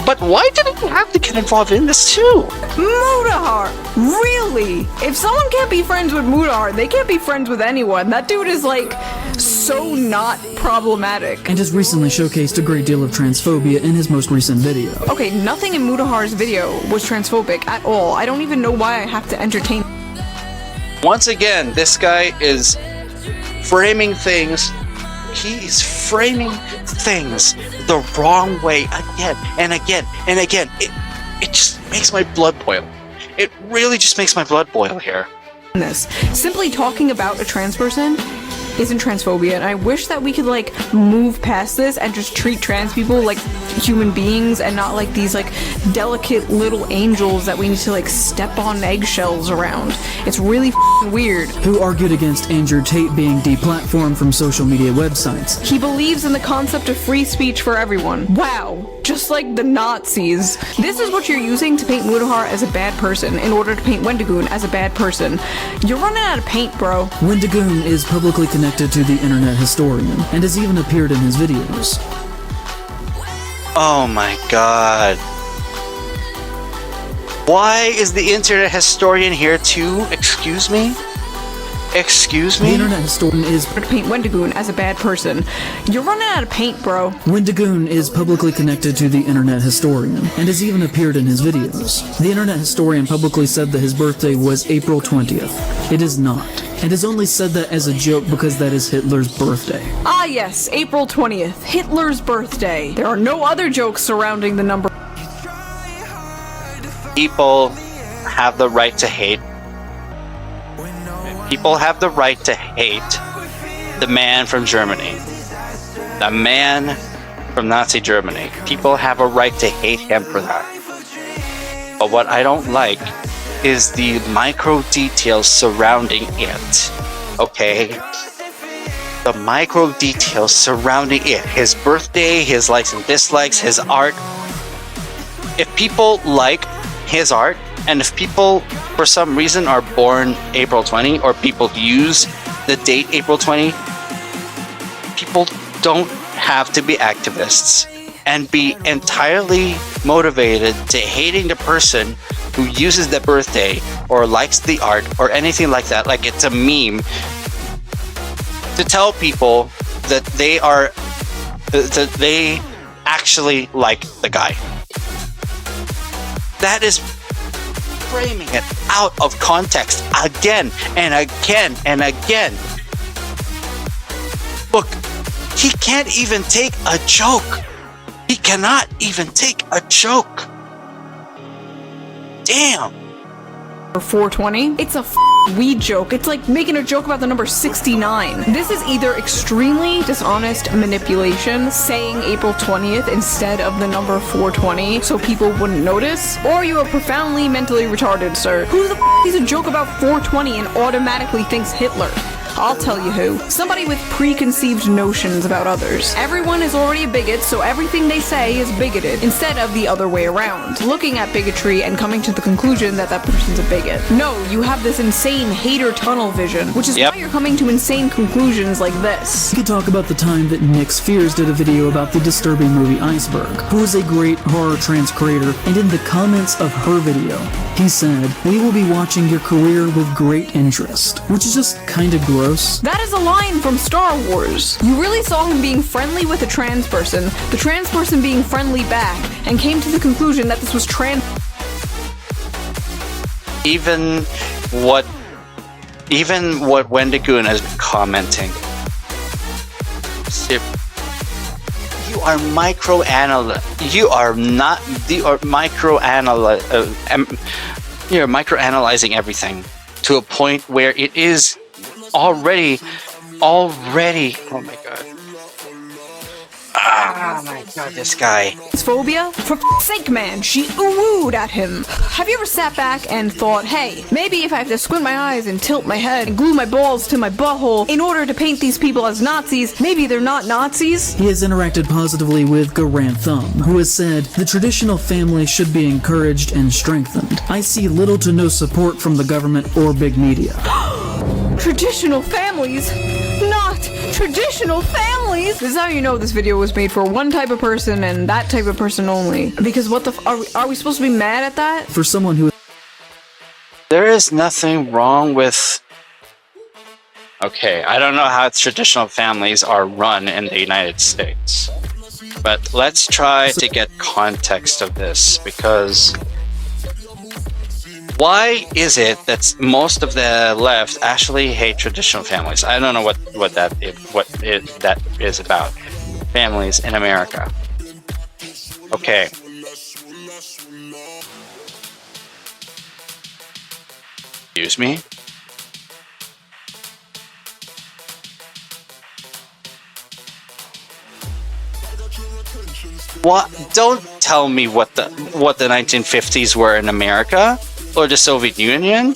But why did he have to get involved in this too? Mutahar? Really? If someone can't be friends with Mutahar, they can't be friends with anyone. That dude is like so not problematic. And has recently showcased a great deal of transphobia in his most recent video. Okay, nothing in Mutahar's video was transphobic at all. I don't even know why I have to entertain. Once again, this guy is framing things. He's framing things the wrong way again and again and again. It just makes my blood boil. It really just makes my blood boil here. Simply talking about a trans person isn't transphobia, and I wish that we could like move past this and just treat trans people like human beings and not like these like delicate little angels that we need to like step on eggshells around. It's really weird. Who argued against Andrew Tate being deplatformed from social media websites. He believes in the concept of free speech for everyone. Wow. Just like the Nazis. This is what you're using to paint Mutahar as a bad person in order to paint Wendigoon as a bad person. You're running out of paint, bro. Wendigoon is publicly connected to the internet historian and has even appeared in his videos. Oh my god. Why is the internet historian here too? Excuse me? Excuse me? The internet historian is to paint Wendigoon as a bad person. You're running out of paint, bro. Wendigoon is publicly connected to the internet historian and has even appeared in his videos. The internet historian publicly said that his birthday was April 20th. It is not, and has only said that as a joke because that is Hitler's birthday. Ah yes, April 20th, Hitler's birthday. There are no other jokes surrounding the number. People have the right to hate. People have the right to hate the man from Germany. The man from Nazi Germany. People have a right to hate him for that. But what I don't like is the micro details surrounding it. Okay? The micro details surrounding it. His birthday, his likes and dislikes, his art. If people like his art, and if people, for some reason, are born April 20, or people use the date April 20, people don't have to be activists and be entirely motivated to hating the person who uses the birthday or likes the art or anything like that, like it's a meme, to tell people that they actually like the guy. That is framing it out of context again and again and again. Look, he can't even take a joke. He cannot even take a joke. Damn. For 420, it's a weed joke. It's like making a joke about the number 69. This is either extremely dishonest manipulation, saying April 20th instead of the number 420 so people wouldn't notice, or you are profoundly mentally retarded, sir. Who the sees a joke about 420 and automatically thinks Hitler? I'll tell you who. Somebody with preconceived notions about others. Everyone is already a bigot, so everything they say is bigoted, instead of the other way around. Looking at bigotry and coming to the conclusion that that person's a bigot. No, you have this insane hater tunnel vision, which is why you're coming to insane conclusions like this. We could talk about the time that Nick Spheres did a video about the disturbing movie Iceberg, who is a great horror trans creator, and in the comments of her video, he said, "We will be watching your career with great interest," which is just kinda gross. That is a line from Star Wars. You really saw him being friendly with a trans person, the trans person being friendly back, and came to the conclusion that this was trans. Even what Wendigoon has been commenting. You are you're microanalyzing everything to a point where it is already, oh my god, this guy. Phobia? For sake, man, she ooh-wooed at him. Have you ever sat back and thought, hey, maybe if I have to squint my eyes and tilt my head and glue my balls to my butthole in order to paint these people as Nazis, maybe they're not Nazis? He has interacted positively with Garant Thumb, who has said, "The traditional family should be encouraged and strengthened. I see little to no support from the government or big media." Traditional families? Not traditional families! This is how you know this video was made for one type of person and that type of person only. Because what the are we supposed to be mad at that? For someone who... There is nothing wrong with... Okay, I don't know how traditional families are run in the United States. But let's try to get context of this, because... Why is it that most of the left actually hate traditional families? I don't know what that is about. Families in America. Okay. Excuse me? What? Don't tell me what the 1950s were in America. Or the Soviet Union?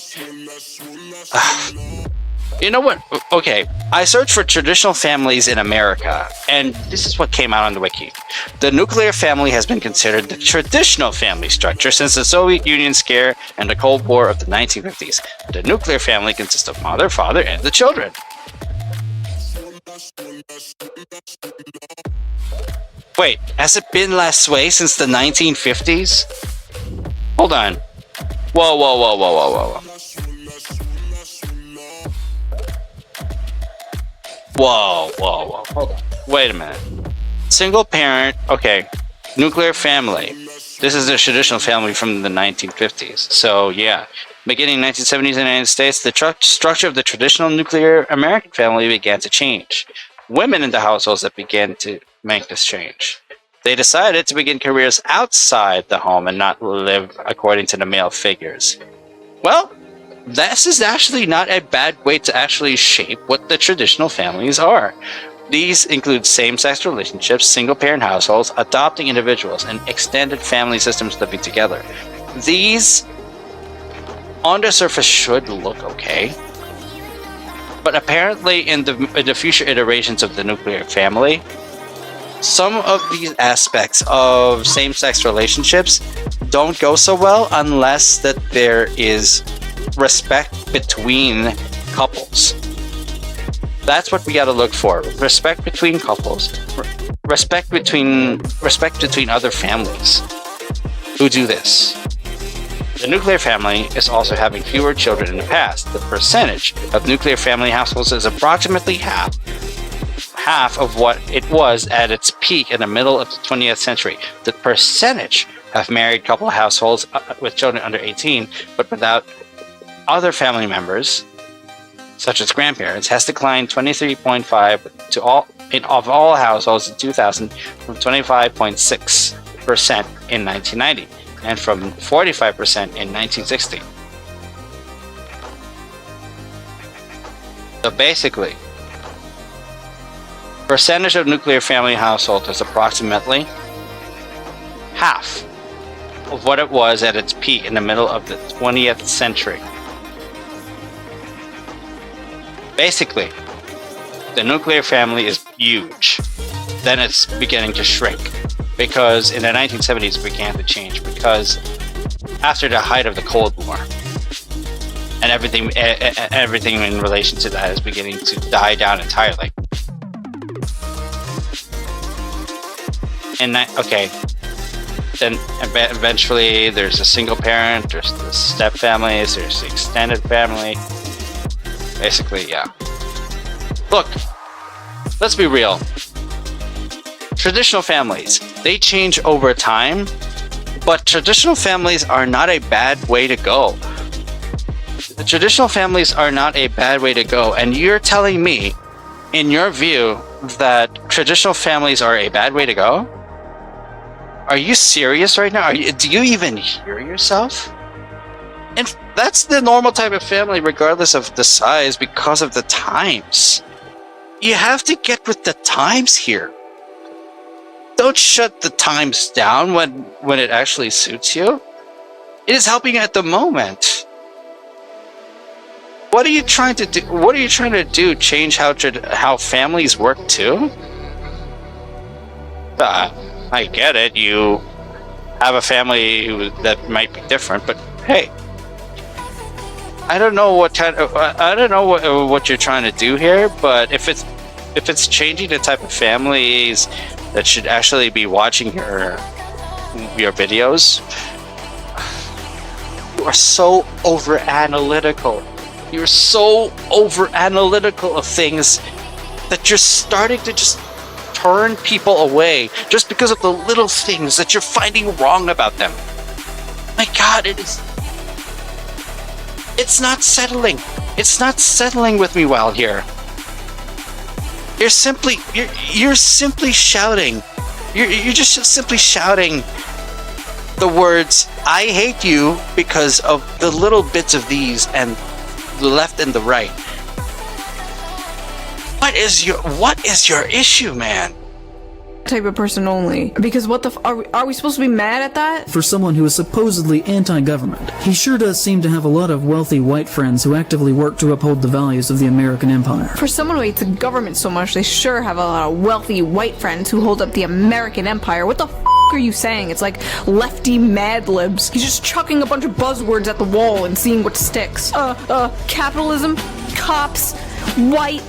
You know what? Okay, I searched for traditional families in America, and this is what came out on the wiki. The nuclear family has been considered the traditional family structure since the Soviet Union scare and the Cold War of the 1950s. The nuclear family consists of mother, father, and the children. Wait, has it been last way since the 1950s? Hold on. Whoa. Hold on. Wait a minute. Single parent, okay. Nuclear family. This is the traditional family from the 1950s. So, yeah. Beginning in the 1970s in the United States, the structure of the traditional nuclear American family began to change. Women in the households that began to make this change. They decided to begin careers outside the home and not live according to the male figures. Well, this is actually not a bad way to actually shape what the traditional families are. These include same-sex relationships, single-parent households, adopting individuals, and extended family systems living together. These, on the surface, should look okay. But apparently, in the future iterations of the nuclear family, some of these aspects of same-sex relationships don't go so well unless that there is respect between couples. That's what we gotta look for. Respect between couples. Respect between other families who do this. The nuclear family is also having fewer children in the past. The percentage of nuclear family households is approximately half half of what it was at its peak in the middle of the 20th century. The percentage of married couple households with children under 18, but without other family members, such as grandparents, has declined 23.5 of all households in 2000 from 25.6% in 1990 and from 45% in 1960. So basically, percentage of nuclear family households is approximately half of what it was at its peak in the middle of the 20th century. Basically, the nuclear family is huge. Then it's beginning to shrink because in the 1970s it began to change because after the height of the Cold War and everything in relation to that is beginning to die down entirely. And then eventually there's a single parent, there's the step families, there's the extended family. Basically, yeah. Look, let's be real. Traditional families, they change over time, but traditional families are not a bad way to go. The traditional families are not a bad way to go, and you're telling me, in your view, that traditional families are a bad way to go? Are you serious right now? Do you even hear yourself? And that's the normal type of family regardless of the size because of the times. You have to get with the times here. Don't shut the times down when it actually suits you. It is helping at the moment. What are you trying to do? What are you trying to do? Change how families work too? I get it. You have a family that might be different, but hey, I don't know what you're trying to do here. But if it's changing the type of families that should actually be watching your videos, you are so over analytical. You're so over analytical of things that you're starting to just turn people away just because of the little things that you're finding wrong about them. My God, it's not settling. It's not settling with me well here. You're simply shouting. You're just simply shouting the words, I hate you, because of the little bits of these and the left and the right. What is your issue, man? Type of person only. Because what the are we supposed to be mad at that? For someone who is supposedly anti-government, he sure does seem to have a lot of wealthy white friends who actively work to uphold the values of the American empire. For someone who hates the government so much, they sure have a lot of wealthy white friends who hold up the American empire. What the are you saying? It's like lefty Mad Libs. He's just chucking a bunch of buzzwords at the wall and seeing what sticks. Capitalism, cops, white,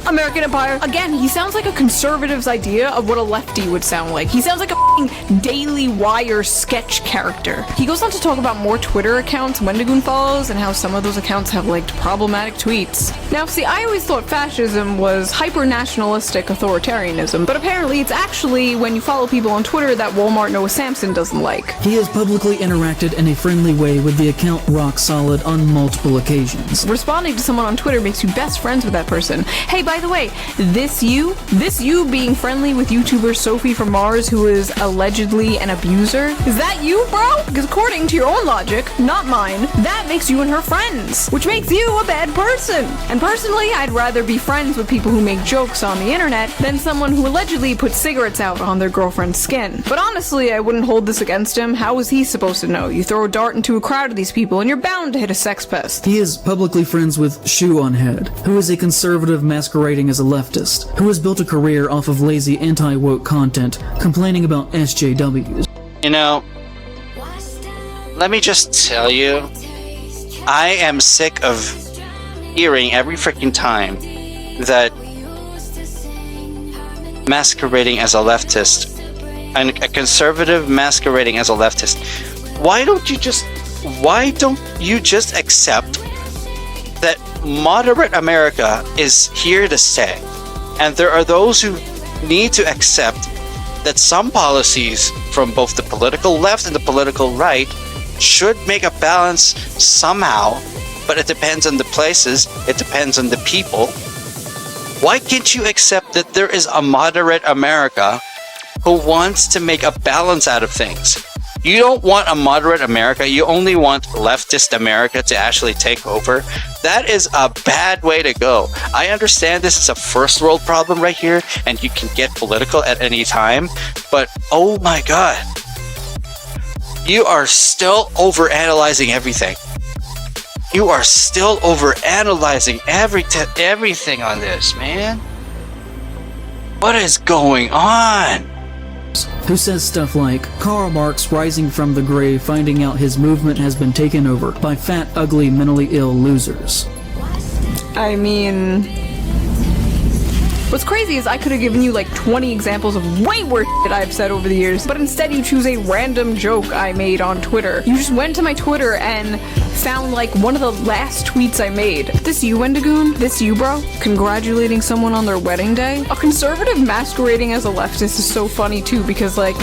American empire. Again, he sounds like a conservative's idea of what a lefty would sound like. He sounds like a f***ing Daily Wire sketch character. He goes on to talk about more Twitter accounts Wendigoon follows and how some of those accounts have liked problematic tweets. Now, see, I always thought fascism was hyper-nationalistic authoritarianism, but apparently it's actually when you follow people on Twitter that Walmart Noah Samson doesn't like. He has publicly interacted in a friendly way with the account Rock Solid on multiple occasions. Responding to someone on Twitter makes you best friends with that person. Hey, by the way, this you being friendly with YouTuber Sophie from Mars, who is allegedly an abuser, is that you, bro? Because according to your own logic, not mine, that makes you and her friends, which makes you a bad person. And personally, I'd rather be friends with people who make jokes on the internet than someone who allegedly puts cigarettes out on their girlfriend's skin. But honestly, I wouldn't hold this against him. How is he supposed to know? You throw a dart into a crowd of these people and you're bound to hit a sex pest. He is publicly friends with Shoe0nHead, who is a conservative masquerading as a leftist, who has built a career off of lazy anti-woke content, complaining about SJWs. You know, let me just tell you, I am sick of hearing every freaking time that masquerading as a leftist, and a conservative masquerading as a leftist, why don't you just accept that moderate America is here to stay, And there are those who need to accept that some policies from both the political left and the political right should make a balance somehow, but it depends on the places, it depends on the people. Why can't you accept that there is a moderate America who wants to make a balance out of things? You don't want a moderate America, you only want leftist America to actually take over. That is a bad way to go. I understand this is a first world problem right here, and you can get political at any time, but oh my god. You are still overanalyzing everything. You are still overanalyzing everything on this, man. What is going on? Who says stuff like, Karl Marx rising from the grave finding out his movement has been taken over by fat, ugly, mentally ill losers. I mean, what's crazy is I could have given you like 20 examples of way worse shit I've said over the years, but instead you choose a random joke I made on Twitter. You just went to my Twitter and found like one of the last tweets I made. This you, Wendigoon? This you, bro? Congratulating someone on their wedding day? A conservative masquerading as a leftist is so funny too, because like,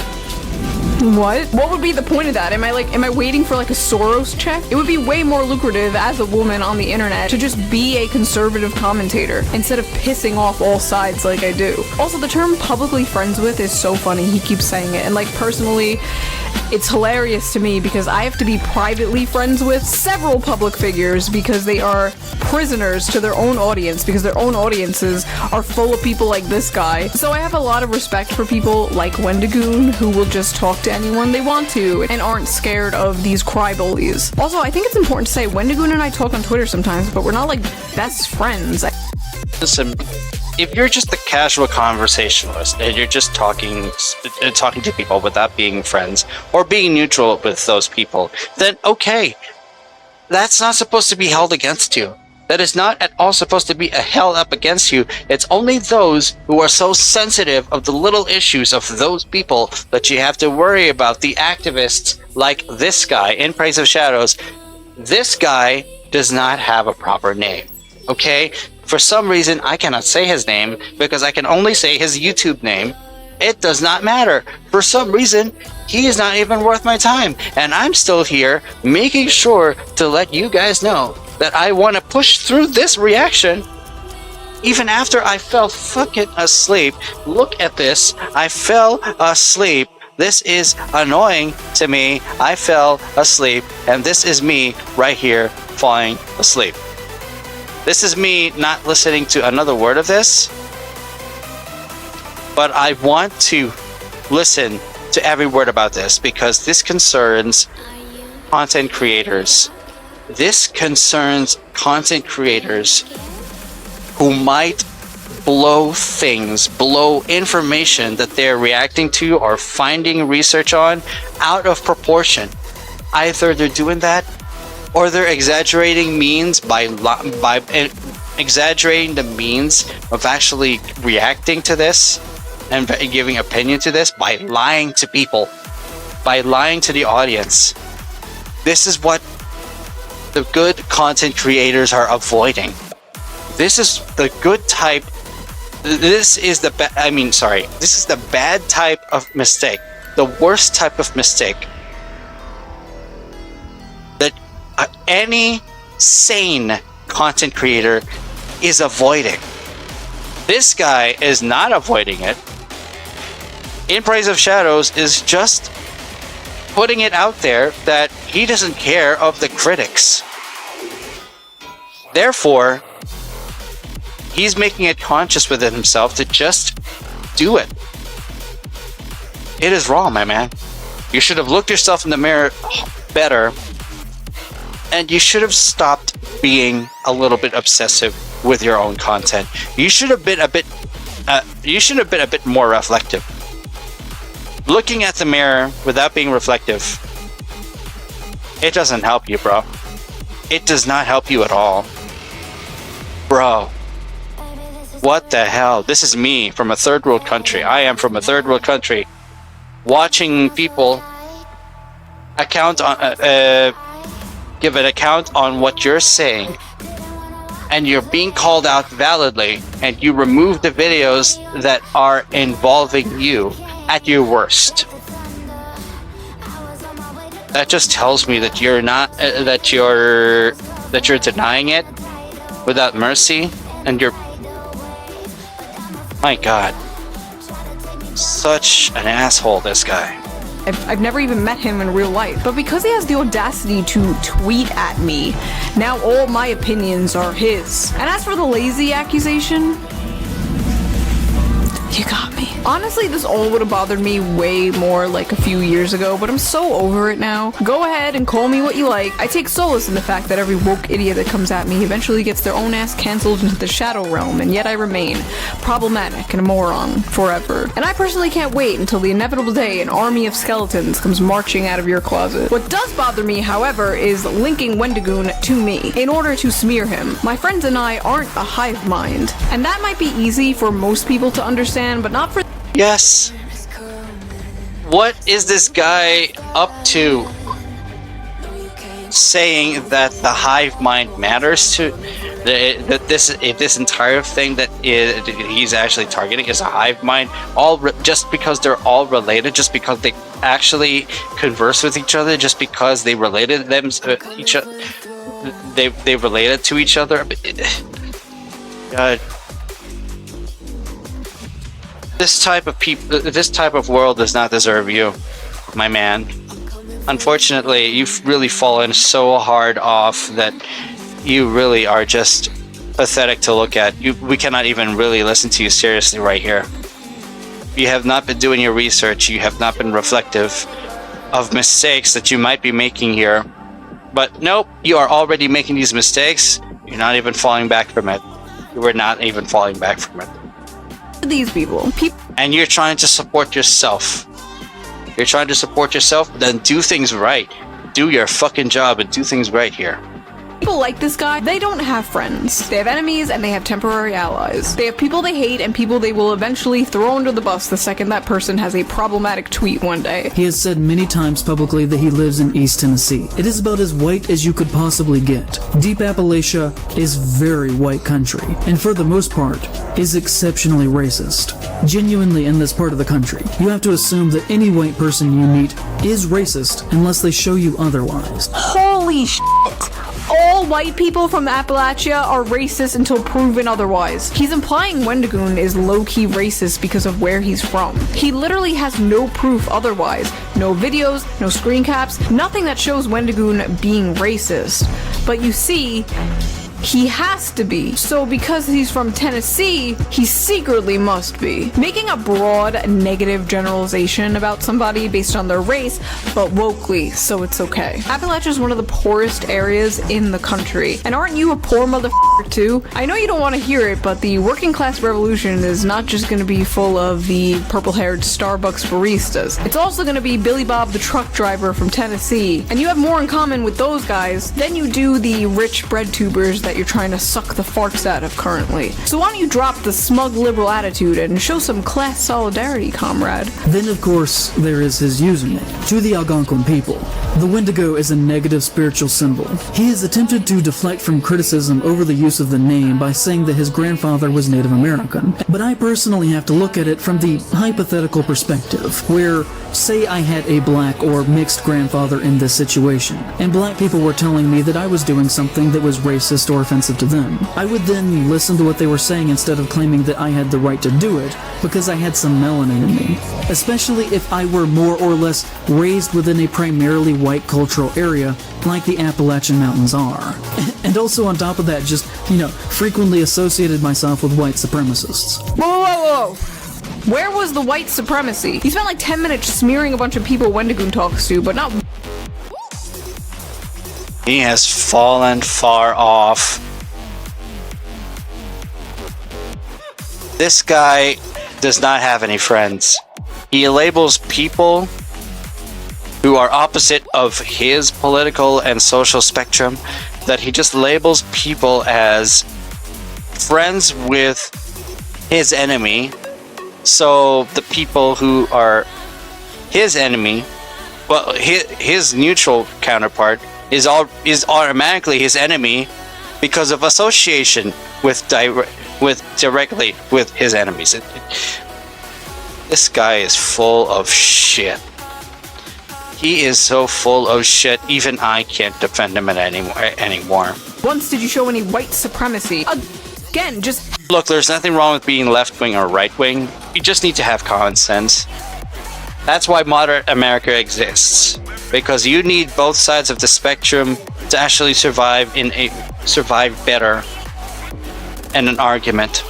what would be the point of that? Am I waiting for like a Soros check? It would be way more lucrative as a woman on the internet to just be a conservative commentator instead of pissing off all sides like I do. Also, the term publicly friends with is so funny. He keeps saying it, and like personally, it's hilarious to me because I have to be privately friends with several public figures because they are prisoners to their own audience, because their own audiences are full of people like this guy. So I have a lot of respect for people like Wendigoon who will just talk to anyone they want to and aren't scared of these crybullies. Also, I think it's important to say Wendigoon and I talk on Twitter sometimes, but we're not like best friends. Listen, if you're just a casual conversationalist and you're just talking to people without being friends or being neutral with those people, then okay, that's not supposed to be held against you. That is not at all supposed to be held up against you. It's only those who are so sensitive of the little issues of those people that you have to worry about. The activists like this guy in Praise of Shadows. This guy does not have a proper name. Okay? For some reason, I cannot say his name because I can only say his YouTube name. It does not matter. For some reason, he is not even worth my time. And I'm still here making sure to let you guys know that I want to push through this reaction even after I fell fucking asleep. Look at this. I fell asleep. This is annoying to me. I fell asleep, and this is me right here falling asleep. This is me not listening to another word of this, but I want to listen to every word about this because this concerns content creators. This concerns content creators who might blow information that they're reacting to or finding research on out of proportion. Either they're doing that or they're exaggerating means by exaggerating the means of actually reacting to this and giving opinion to this by lying to people, by lying to the audience. This is what the good content creators are avoiding. This is the good type. This is the this is the bad type of mistake, the worst type of mistake that any sane content creator is avoiding. This guy is not avoiding it. In Praise of Shadows is just putting it out there that he doesn't care of the critics. Therefore, he's making it conscious within himself to just do it. It is wrong, my man. You should have looked yourself in the mirror better, and you should have stopped being a little bit obsessive with your own content. You should have been a bit more reflective. Looking at the mirror without being reflective, it doesn't help you, bro. It does not help you at all. Bro, what the hell? This is me from a third world country. I am from a third world country. Watching people give an account on what you're saying and you're being called out validly, and you remove the videos that are involving you at your worst. That just tells me that you're not that you're denying it without mercy, and you're, my God, such an asshole, this guy. I've never even met him in real life, but because he has the audacity to tweet at me, now all my opinions are his. And as for the lazy accusation, you got me. Honestly, this all would have bothered me way more like a few years ago, but I'm so over it now. Go ahead and call me what you like. I take solace in the fact that every woke idiot that comes at me eventually gets their own ass cancelled into the shadow realm, and yet I remain problematic and a moron forever. And I personally can't wait until the inevitable day an army of skeletons comes marching out of your closet. What does bother me, however, is linking Wendigoon to me in order to smear him. My friends and I aren't a hive mind, and that might be easy for most people to understand, but not for— Yes. What is this guy up to, saying that the hive mind matters to that this entire thing that he's actually targeting is a hive mind, just because they're all related, just because they actually converse with each other, just because they related each other, they related to each other. God. This type of world does not deserve you, my man. Unfortunately, you've really fallen so hard off that you really are just pathetic to look at. We cannot even really listen to you seriously right here. You have not been doing your research. You have not been reflective of mistakes that you might be making here. But nope, you are already making these mistakes. You're not even falling back from it. You were not even falling back from it. these people. And you're trying to support yourself. You're trying to support yourself, then do things right. Do your fucking job and do things right here. People like this guy, they don't have friends. They have enemies and they have temporary allies. They have people they hate and people they will eventually throw under the bus the second that person has a problematic tweet one day. He has said many times publicly that he lives in East Tennessee. It is about as white as you could possibly get. Deep Appalachia is very white country, and for the most part, is exceptionally racist. Genuinely in this part of the country, you have to assume that any white person you meet is racist unless they show you otherwise. Holy shit! All white people from Appalachia are racist until proven otherwise. He's implying Wendigoon is low-key racist because of where he's from. He literally has no proof otherwise. No videos, no screen caps, nothing that shows Wendigoon being racist. But you see, he has to be. So because he's from Tennessee, he secretly must be. Making a broad negative generalization about somebody based on their race, but wokely, so it's okay. Appalachia is one of the poorest areas in the country. And aren't you a poor motherfucker too? I know you don't want to hear it, but the working class revolution is not just going to be full of the purple-haired Starbucks baristas. It's also going to be Billy Bob the truck driver from Tennessee. And you have more in common with those guys than you do the rich bread tubers that you're trying to suck the farts out of currently. So why don't you drop the smug liberal attitude and show some class solidarity, comrade? Then, of course, there is his username. To the Algonquin people, the Wendigo is a negative spiritual symbol. He has attempted to deflect from criticism over the use of the name by saying that his grandfather was Native American. But I personally have to look at it from the hypothetical perspective, where, say I had a black or mixed grandfather in this situation, and black people were telling me that I was doing something that was racist or offensive to them. I would then listen to what they were saying instead of claiming that I had the right to do it because I had some melanin in me. Especially if I were more or less raised within a primarily white cultural area like the Appalachian Mountains are. And also on top of that, just, frequently associated myself with white supremacists. Whoa! Where was the white supremacy? He spent like 10 minutes smearing a bunch of people Wendigoon talks to, but not— He has fallen far off. This guy does not have any friends. He labels people who are opposite of his political and social spectrum, that he just labels people as friends with his enemy. So the people who are his enemy, well, his neutral counterpart is automatically his enemy because of association directly with his enemies. This guy is full of shit. He is so full of shit, even I can't defend him anymore. Once did you show any white supremacy? Again, just... Look, there's nothing wrong with being left-wing or right-wing. You just need to have common sense. That's why moderate America exists. Because you need both sides of the spectrum to actually survive better in an argument.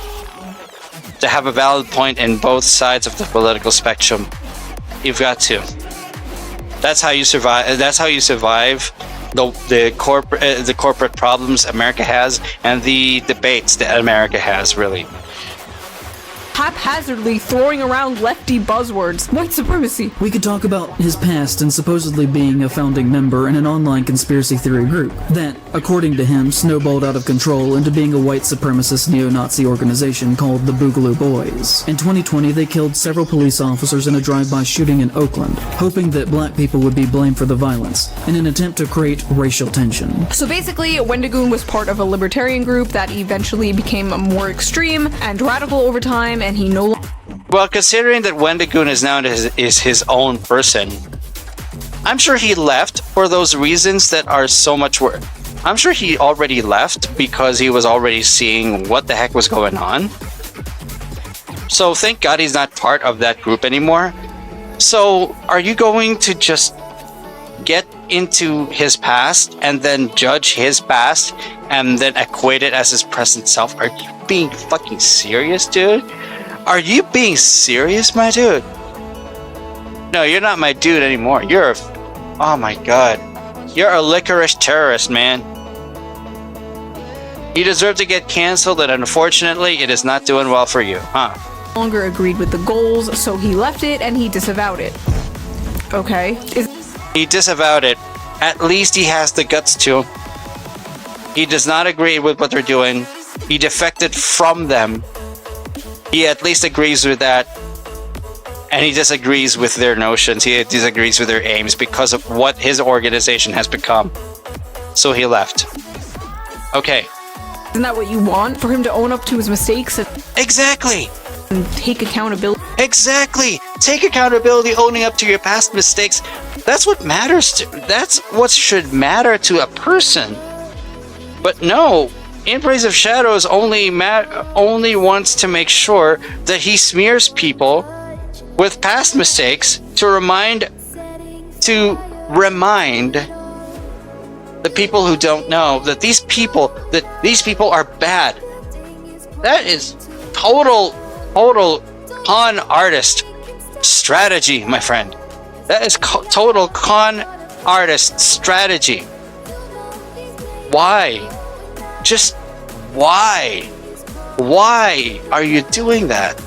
To have a valid point in both sides of the political spectrum. You've got to. That's how you survive. That's how you survive the corporate problems America has and the debates that America has, really. Haphazardly throwing around lefty buzzwords. White supremacy. We could talk about his past and supposedly being a founding member in an online conspiracy theory group that, according to him, snowballed out of control into being a white supremacist neo-Nazi organization called the Boogaloo Boys. In 2020, they killed several police officers in a drive-by shooting in Oakland, hoping that black people would be blamed for the violence, in an attempt to create racial tension. So basically, Wendigoon was part of a libertarian group that eventually became more extreme and radical over time, and he no longer... Well, considering that Wendigoon is now his own person, I'm sure he left for those reasons that are so much worse. I'm sure he already left because he was already seeing what the heck was going on. So thank God he's not part of that group anymore. So are you going to just get into his past and then judge his past and then equate it as his present self? Are you being fucking serious, dude? Are you being serious, my dude? No, you're not my dude anymore. You're a... Oh my god. You're a licorice terrorist, man. You deserve to get cancelled, and unfortunately, it is not doing well for you, huh? Longer agreed with the goals, so he left it and he disavowed it. Okay. He disavowed it. At least he has the guts to. He does not agree with what they're doing. He defected from them. He at least agrees with that. And he disagrees with their notions. He disagrees with their aims because of what his organization has become. So he left. Okay. Isn't that what you want? For him to own up to his mistakes Exactly! and take accountability? Exactly! Take accountability, owning up to your past mistakes. That's what matters to... That's what should matter to a person. But no, Embrace of Shadows only wants to make sure that he smears people with past mistakes to remind the people who don't know that these people are bad. That is total con artist strategy, my friend. That is total con artist strategy. Why? Just why? Why are you doing that?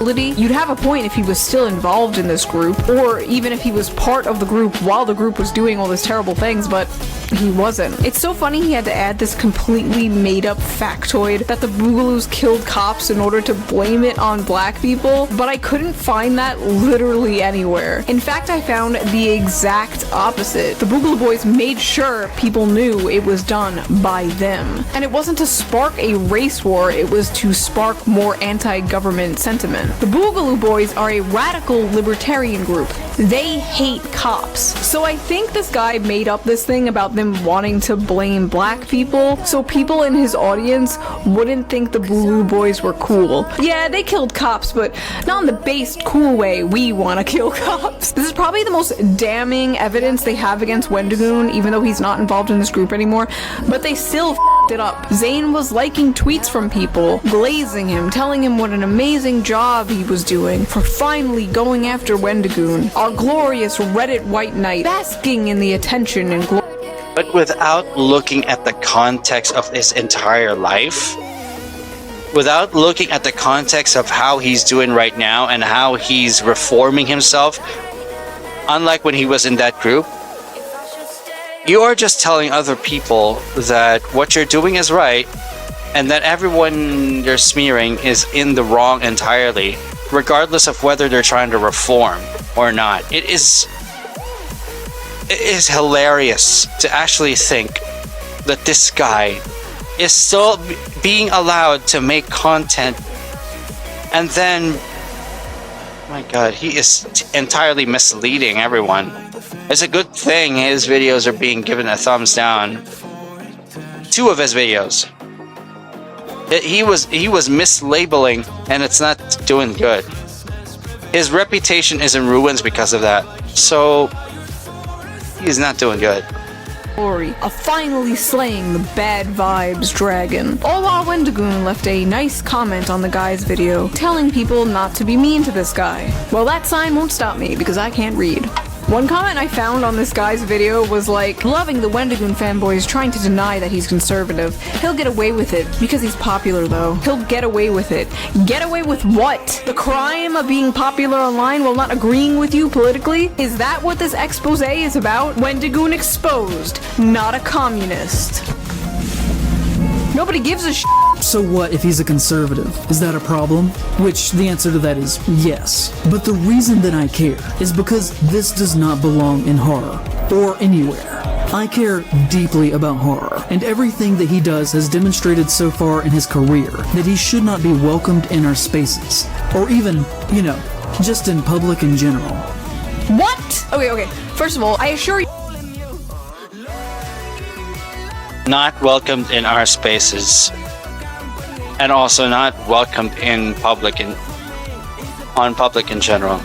You'd have a point if he was still involved in this group, or even if he was part of the group while the group was doing all these terrible things, but he wasn't. It's so funny he had to add this completely made-up factoid that the Boogaloos killed cops in order to blame it on black people, but I couldn't find that literally anywhere. In fact, I found the exact opposite. The Boogaloo Boys made sure people knew it was done by them. And it wasn't to spark a race war, it was to spark more anti-government sentiment. The Boogaloo Boys are a radical libertarian group. They hate cops. So I think this guy made up this thing about them wanting to blame black people, so people in his audience wouldn't think the Boogaloo Boys were cool. Yeah, they killed cops, but not in the based cool way we want to kill cops. This is probably the most damning evidence they have against Wendigoon, even though he's not involved in this group anymore, but they still f***ed it up. Zane was liking tweets from people, glazing him, telling him what an amazing job he was doing for finally going after Wendigoon, our glorious Reddit white knight, basking in the attention and glory. But without looking at the context of his entire life, without looking at the context of how he's doing right now and how he's reforming himself, unlike when he was in that group, you are just telling other people that what you're doing is right and that everyone you're smearing is in the wrong entirely, regardless of whether they're trying to reform or not. It is hilarious to actually think that this guy is still being allowed to make content, and then, my god, he is entirely misleading everyone. It's a good thing his videos are being given a thumbs down. 2 of his videos. He was mislabeling, and it's not doing good. His reputation is in ruins because of that. So he's not doing good. Glory of finally slaying the bad vibes dragon. All while Wendigoon left a nice comment on the guy's video, telling people not to be mean to this guy. Well, that sign won't stop me because I can't read. One comment I found on this guy's video was like, loving the Wendigoon fanboys trying to deny that he's conservative. He'll get away with it because he's popular though. He'll get away with it. Get away with what? The crime of being popular online while not agreeing with you politically? Is that what this expose is about? Wendigoon exposed, not a communist. Nobody gives a shit. So what if he's a conservative? Is that a problem? Which the answer to that is yes. But the reason that I care is because this does not belong in horror or anywhere. I care deeply about horror, and everything that he does has demonstrated so far in his career that he should not be welcomed in our spaces, or even, you know, just in public in general. What? Okay. First of all, I assure you. Not welcomed in our spaces, and also not welcomed in public on public in general.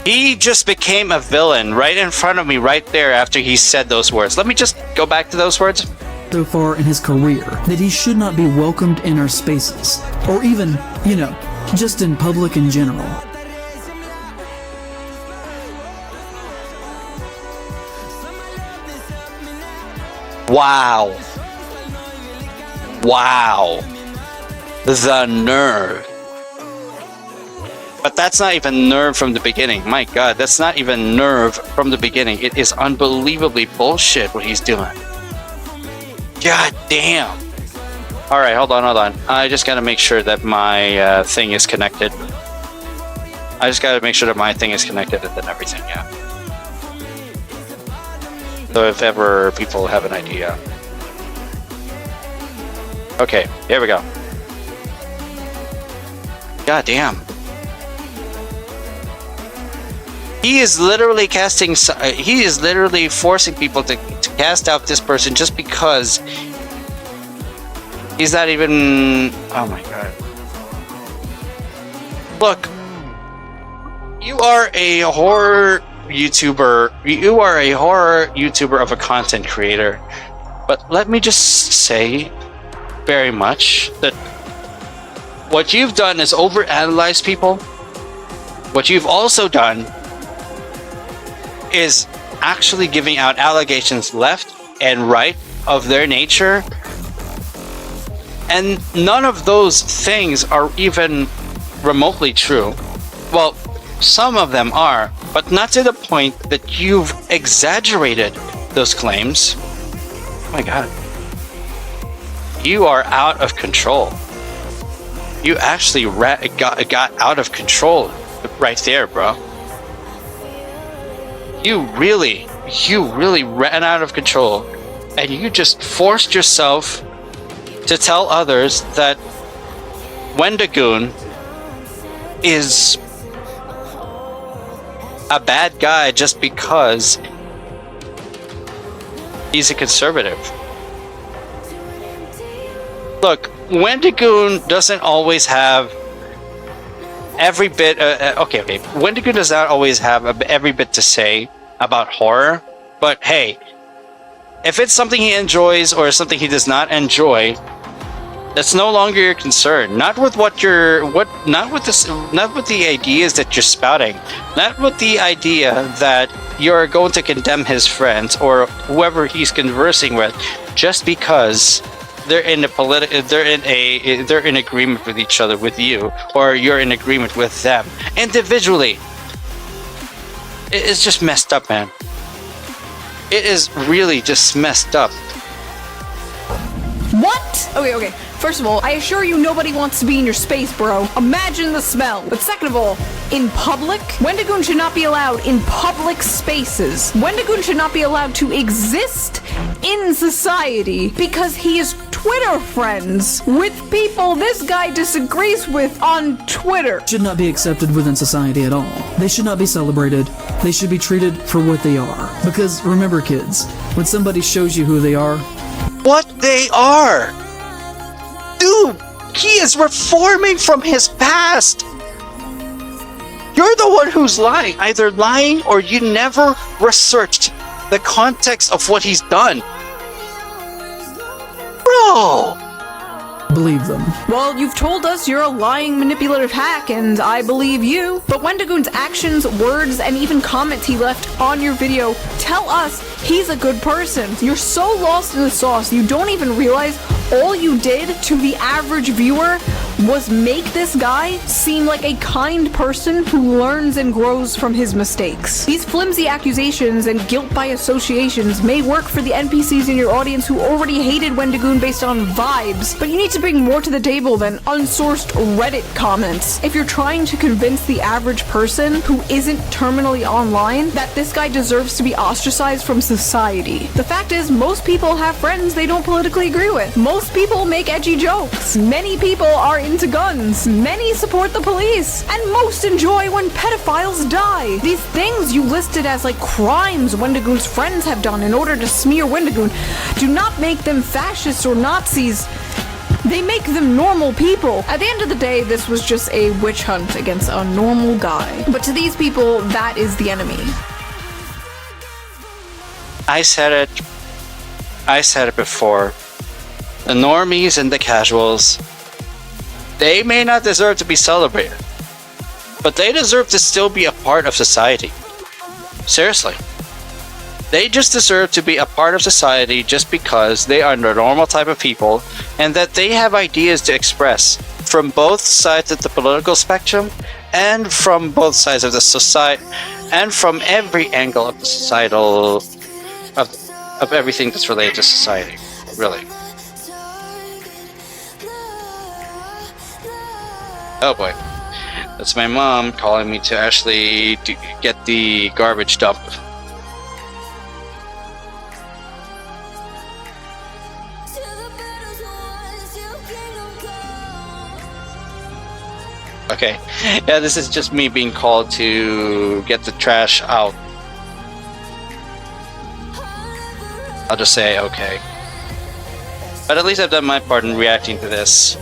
He just became a villain right in front of me right there after he said those words. Let me just go back to those words. So far in his career that he should not be welcomed in our spaces, or even, you know, just in public in general. Wow. Wow. The nerve. But that's not even nerve from the beginning. My god, that's not even nerve from the beginning. It is unbelievably bullshit what he's doing. God damn. Alright, hold on. I just gotta make sure that my thing is connected. I just gotta make sure that my thing is connected and then everything, yeah. So if ever people have an idea. Okay, here we go. God damn. He is literally he is literally forcing people to cast out this person just because he's not even... Oh my god. Look. You are a horror YouTuber. You are a horror YouTuber of a content creator. But let me just say very much that what you've done is overanalyze people. What you've also done is actually giving out allegations left and right of their nature, and none of those things are even remotely true. Well, some of them are, but not to the point that you've exaggerated those claims. Oh my god. You are out of control. You actually got out of control right there, bro. You really ran out of control, and you just forced yourself to tell others that Wendigoon is a bad guy just because he's a conservative. Look, Wendigoon doesn't always have every bit... okay. Wendigoon does not always have every bit to say about horror, but hey, if it's something he enjoys or something he does not enjoy, that's no longer your concern. Not with not with the ideas that you're spouting, not with the idea that you're going to condemn his friends or whoever he's conversing with just because they're in agreement with each other, with you, or you're in agreement with them individually. It is just messed up, man. It is really just messed up. What? Okay. First of all, I assure you nobody wants to be in your space, bro. Imagine the smell. But second of all, in public, Wendigoon should not be allowed in public spaces. Wendigoon should not be allowed to exist in society because he is Twitter friends with people this guy disagrees with on Twitter. Should not be accepted within society at all. They should not be celebrated. They should be treated for what they are. Because remember, kids, when somebody shows you who they are, What they are! Dude, he is reforming from his past! You're the one who's lying. Either lying or you never researched the context of what he's done. Bro! believe them. Well, you've told us you're a lying, manipulative hack, and I believe you. But Wendigoon's actions, words, and even comments he left on your video tell us he's a good person. You're so lost in the sauce, you don't even realize all you did to the average viewer was make this guy seem like a kind person who learns and grows from his mistakes. These flimsy accusations and guilt by associations may work for the NPCs in your audience who already hated Wendigoon based on vibes, but you need to bring more to the table than unsourced Reddit comments. If you're trying to convince the average person who isn't terminally online that this guy deserves to be ostracized from society. The fact is, most people have friends they don't politically agree with. Most people make edgy jokes. Many people are into guns. Many support the police. And most enjoy when pedophiles die. These things you listed as like crimes Wendigoon's friends have done in order to smear Wendigoon do not make them fascists or Nazis. They make them normal people. At the end of the day, this was just a witch hunt against a normal guy. But to these people, that is the enemy. I said it before. The normies and the casuals, they may not deserve to be celebrated, but they deserve to still be a part of society. Seriously. They just deserve to be a part of society just because they are the normal type of people and that they have ideas to express from both sides of the political spectrum and from both sides of the society and from every angle of the societal of everything that's related to society, really. Oh boy, that's my mom calling me to actually get the garbage dump. Okay, yeah, this is just me being called to get the trash out. I'll just say okay. But at least I've done my part in reacting to this.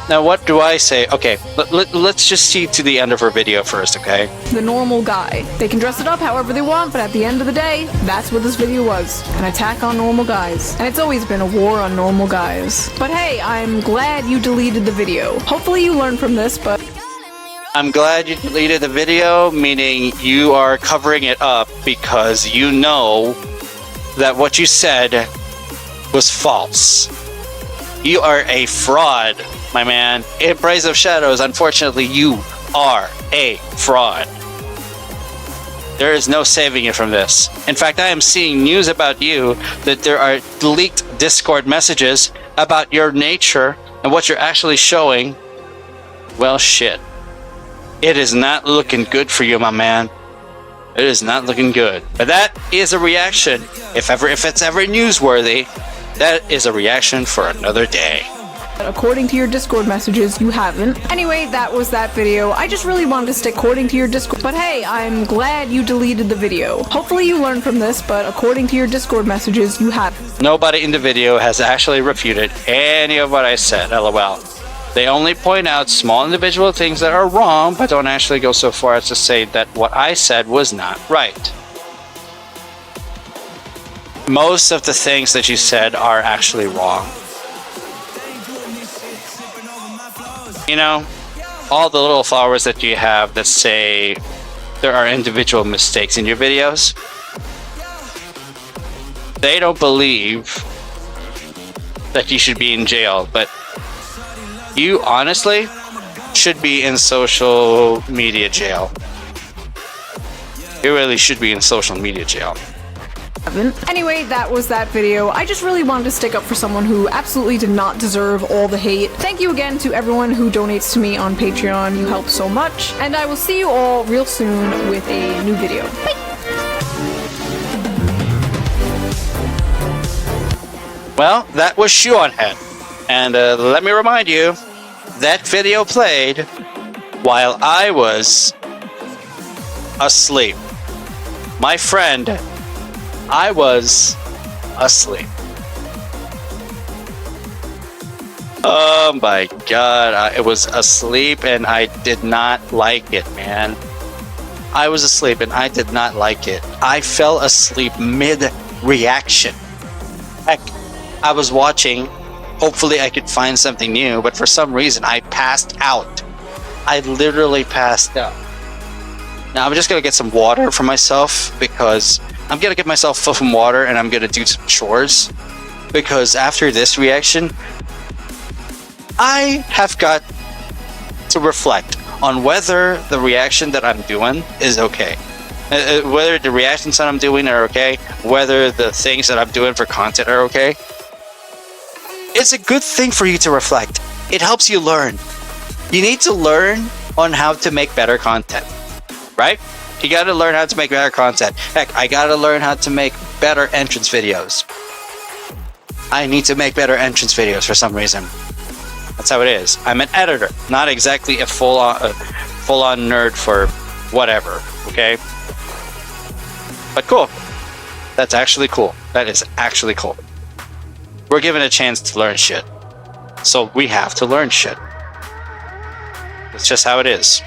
Now what do I say? Okay, let's just see to the end of her video first, okay? The normal guy. They can dress it up however they want, but at the end of the day, that's what this video was. An attack on normal guys. And it's always been a war on normal guys. But hey, I'm glad you deleted the video. Hopefully you learned from this, but... I'm glad you deleted the video, meaning you are covering it up because you know that what you said was false. You are a fraud, my man. In Praise of Shadows, unfortunately, you are a fraud. There is no saving you from this. In fact, I am seeing news about you that there are leaked Discord messages about your nature and what you're actually showing. Well, shit. It is not looking good for you, my man. It is not looking good. But that is a reaction. If it's ever newsworthy, that is a reaction for another day. According to your Discord messages, you haven't. Anyway, that was that video. I just really wanted to stick according to your Discord. But hey, I'm glad you deleted the video. Hopefully you learned from this, but according to your Discord messages, you haven't. Nobody in the video has actually refuted any of what I said, lol. They only point out small individual things that are wrong, but don't actually go so far as to say that what I said was not right. Most of the things that you said are actually wrong. You know, all the little flowers that you have that say there are individual mistakes in your videos, they don't believe that you should be in jail, but you honestly should be in social media jail. You really should be in social media jail. Anyway, that was that video. I just really wanted to stick up for someone who absolutely did not deserve all the hate. Thank you again to everyone who donates to me on Patreon. You help so much. And I will see you all real soon with a new video. Bye! Well, that was Shoe0nHead. And let me remind you, that video played while I was asleep. My friend, I was asleep. Oh my god, I was asleep and I did not like it, man. I was asleep and I did not like it. I fell asleep mid-reaction. Heck, I was watching, hopefully I could find something new, but for some reason I passed out. I literally passed out. Now I'm just gonna get some water for myself because I'm gonna get myself some water and I'm gonna do some chores, because after this reaction I have got to reflect on whether the reaction that I'm doing is okay. Whether the reactions that I'm doing are okay, whether the things that I'm doing for content are okay. It's a good thing for you to reflect. It helps you learn. You need to learn on how to make better content, right? You gotta learn how to make better content. Heck, I gotta learn how to make better entrance videos. I need to make better entrance videos for some reason. That's how it is. I'm an editor, not exactly a full-on nerd for whatever, okay? But cool. That's actually cool. That is actually cool. We're given a chance to learn shit. So we have to learn shit. It's just how it is.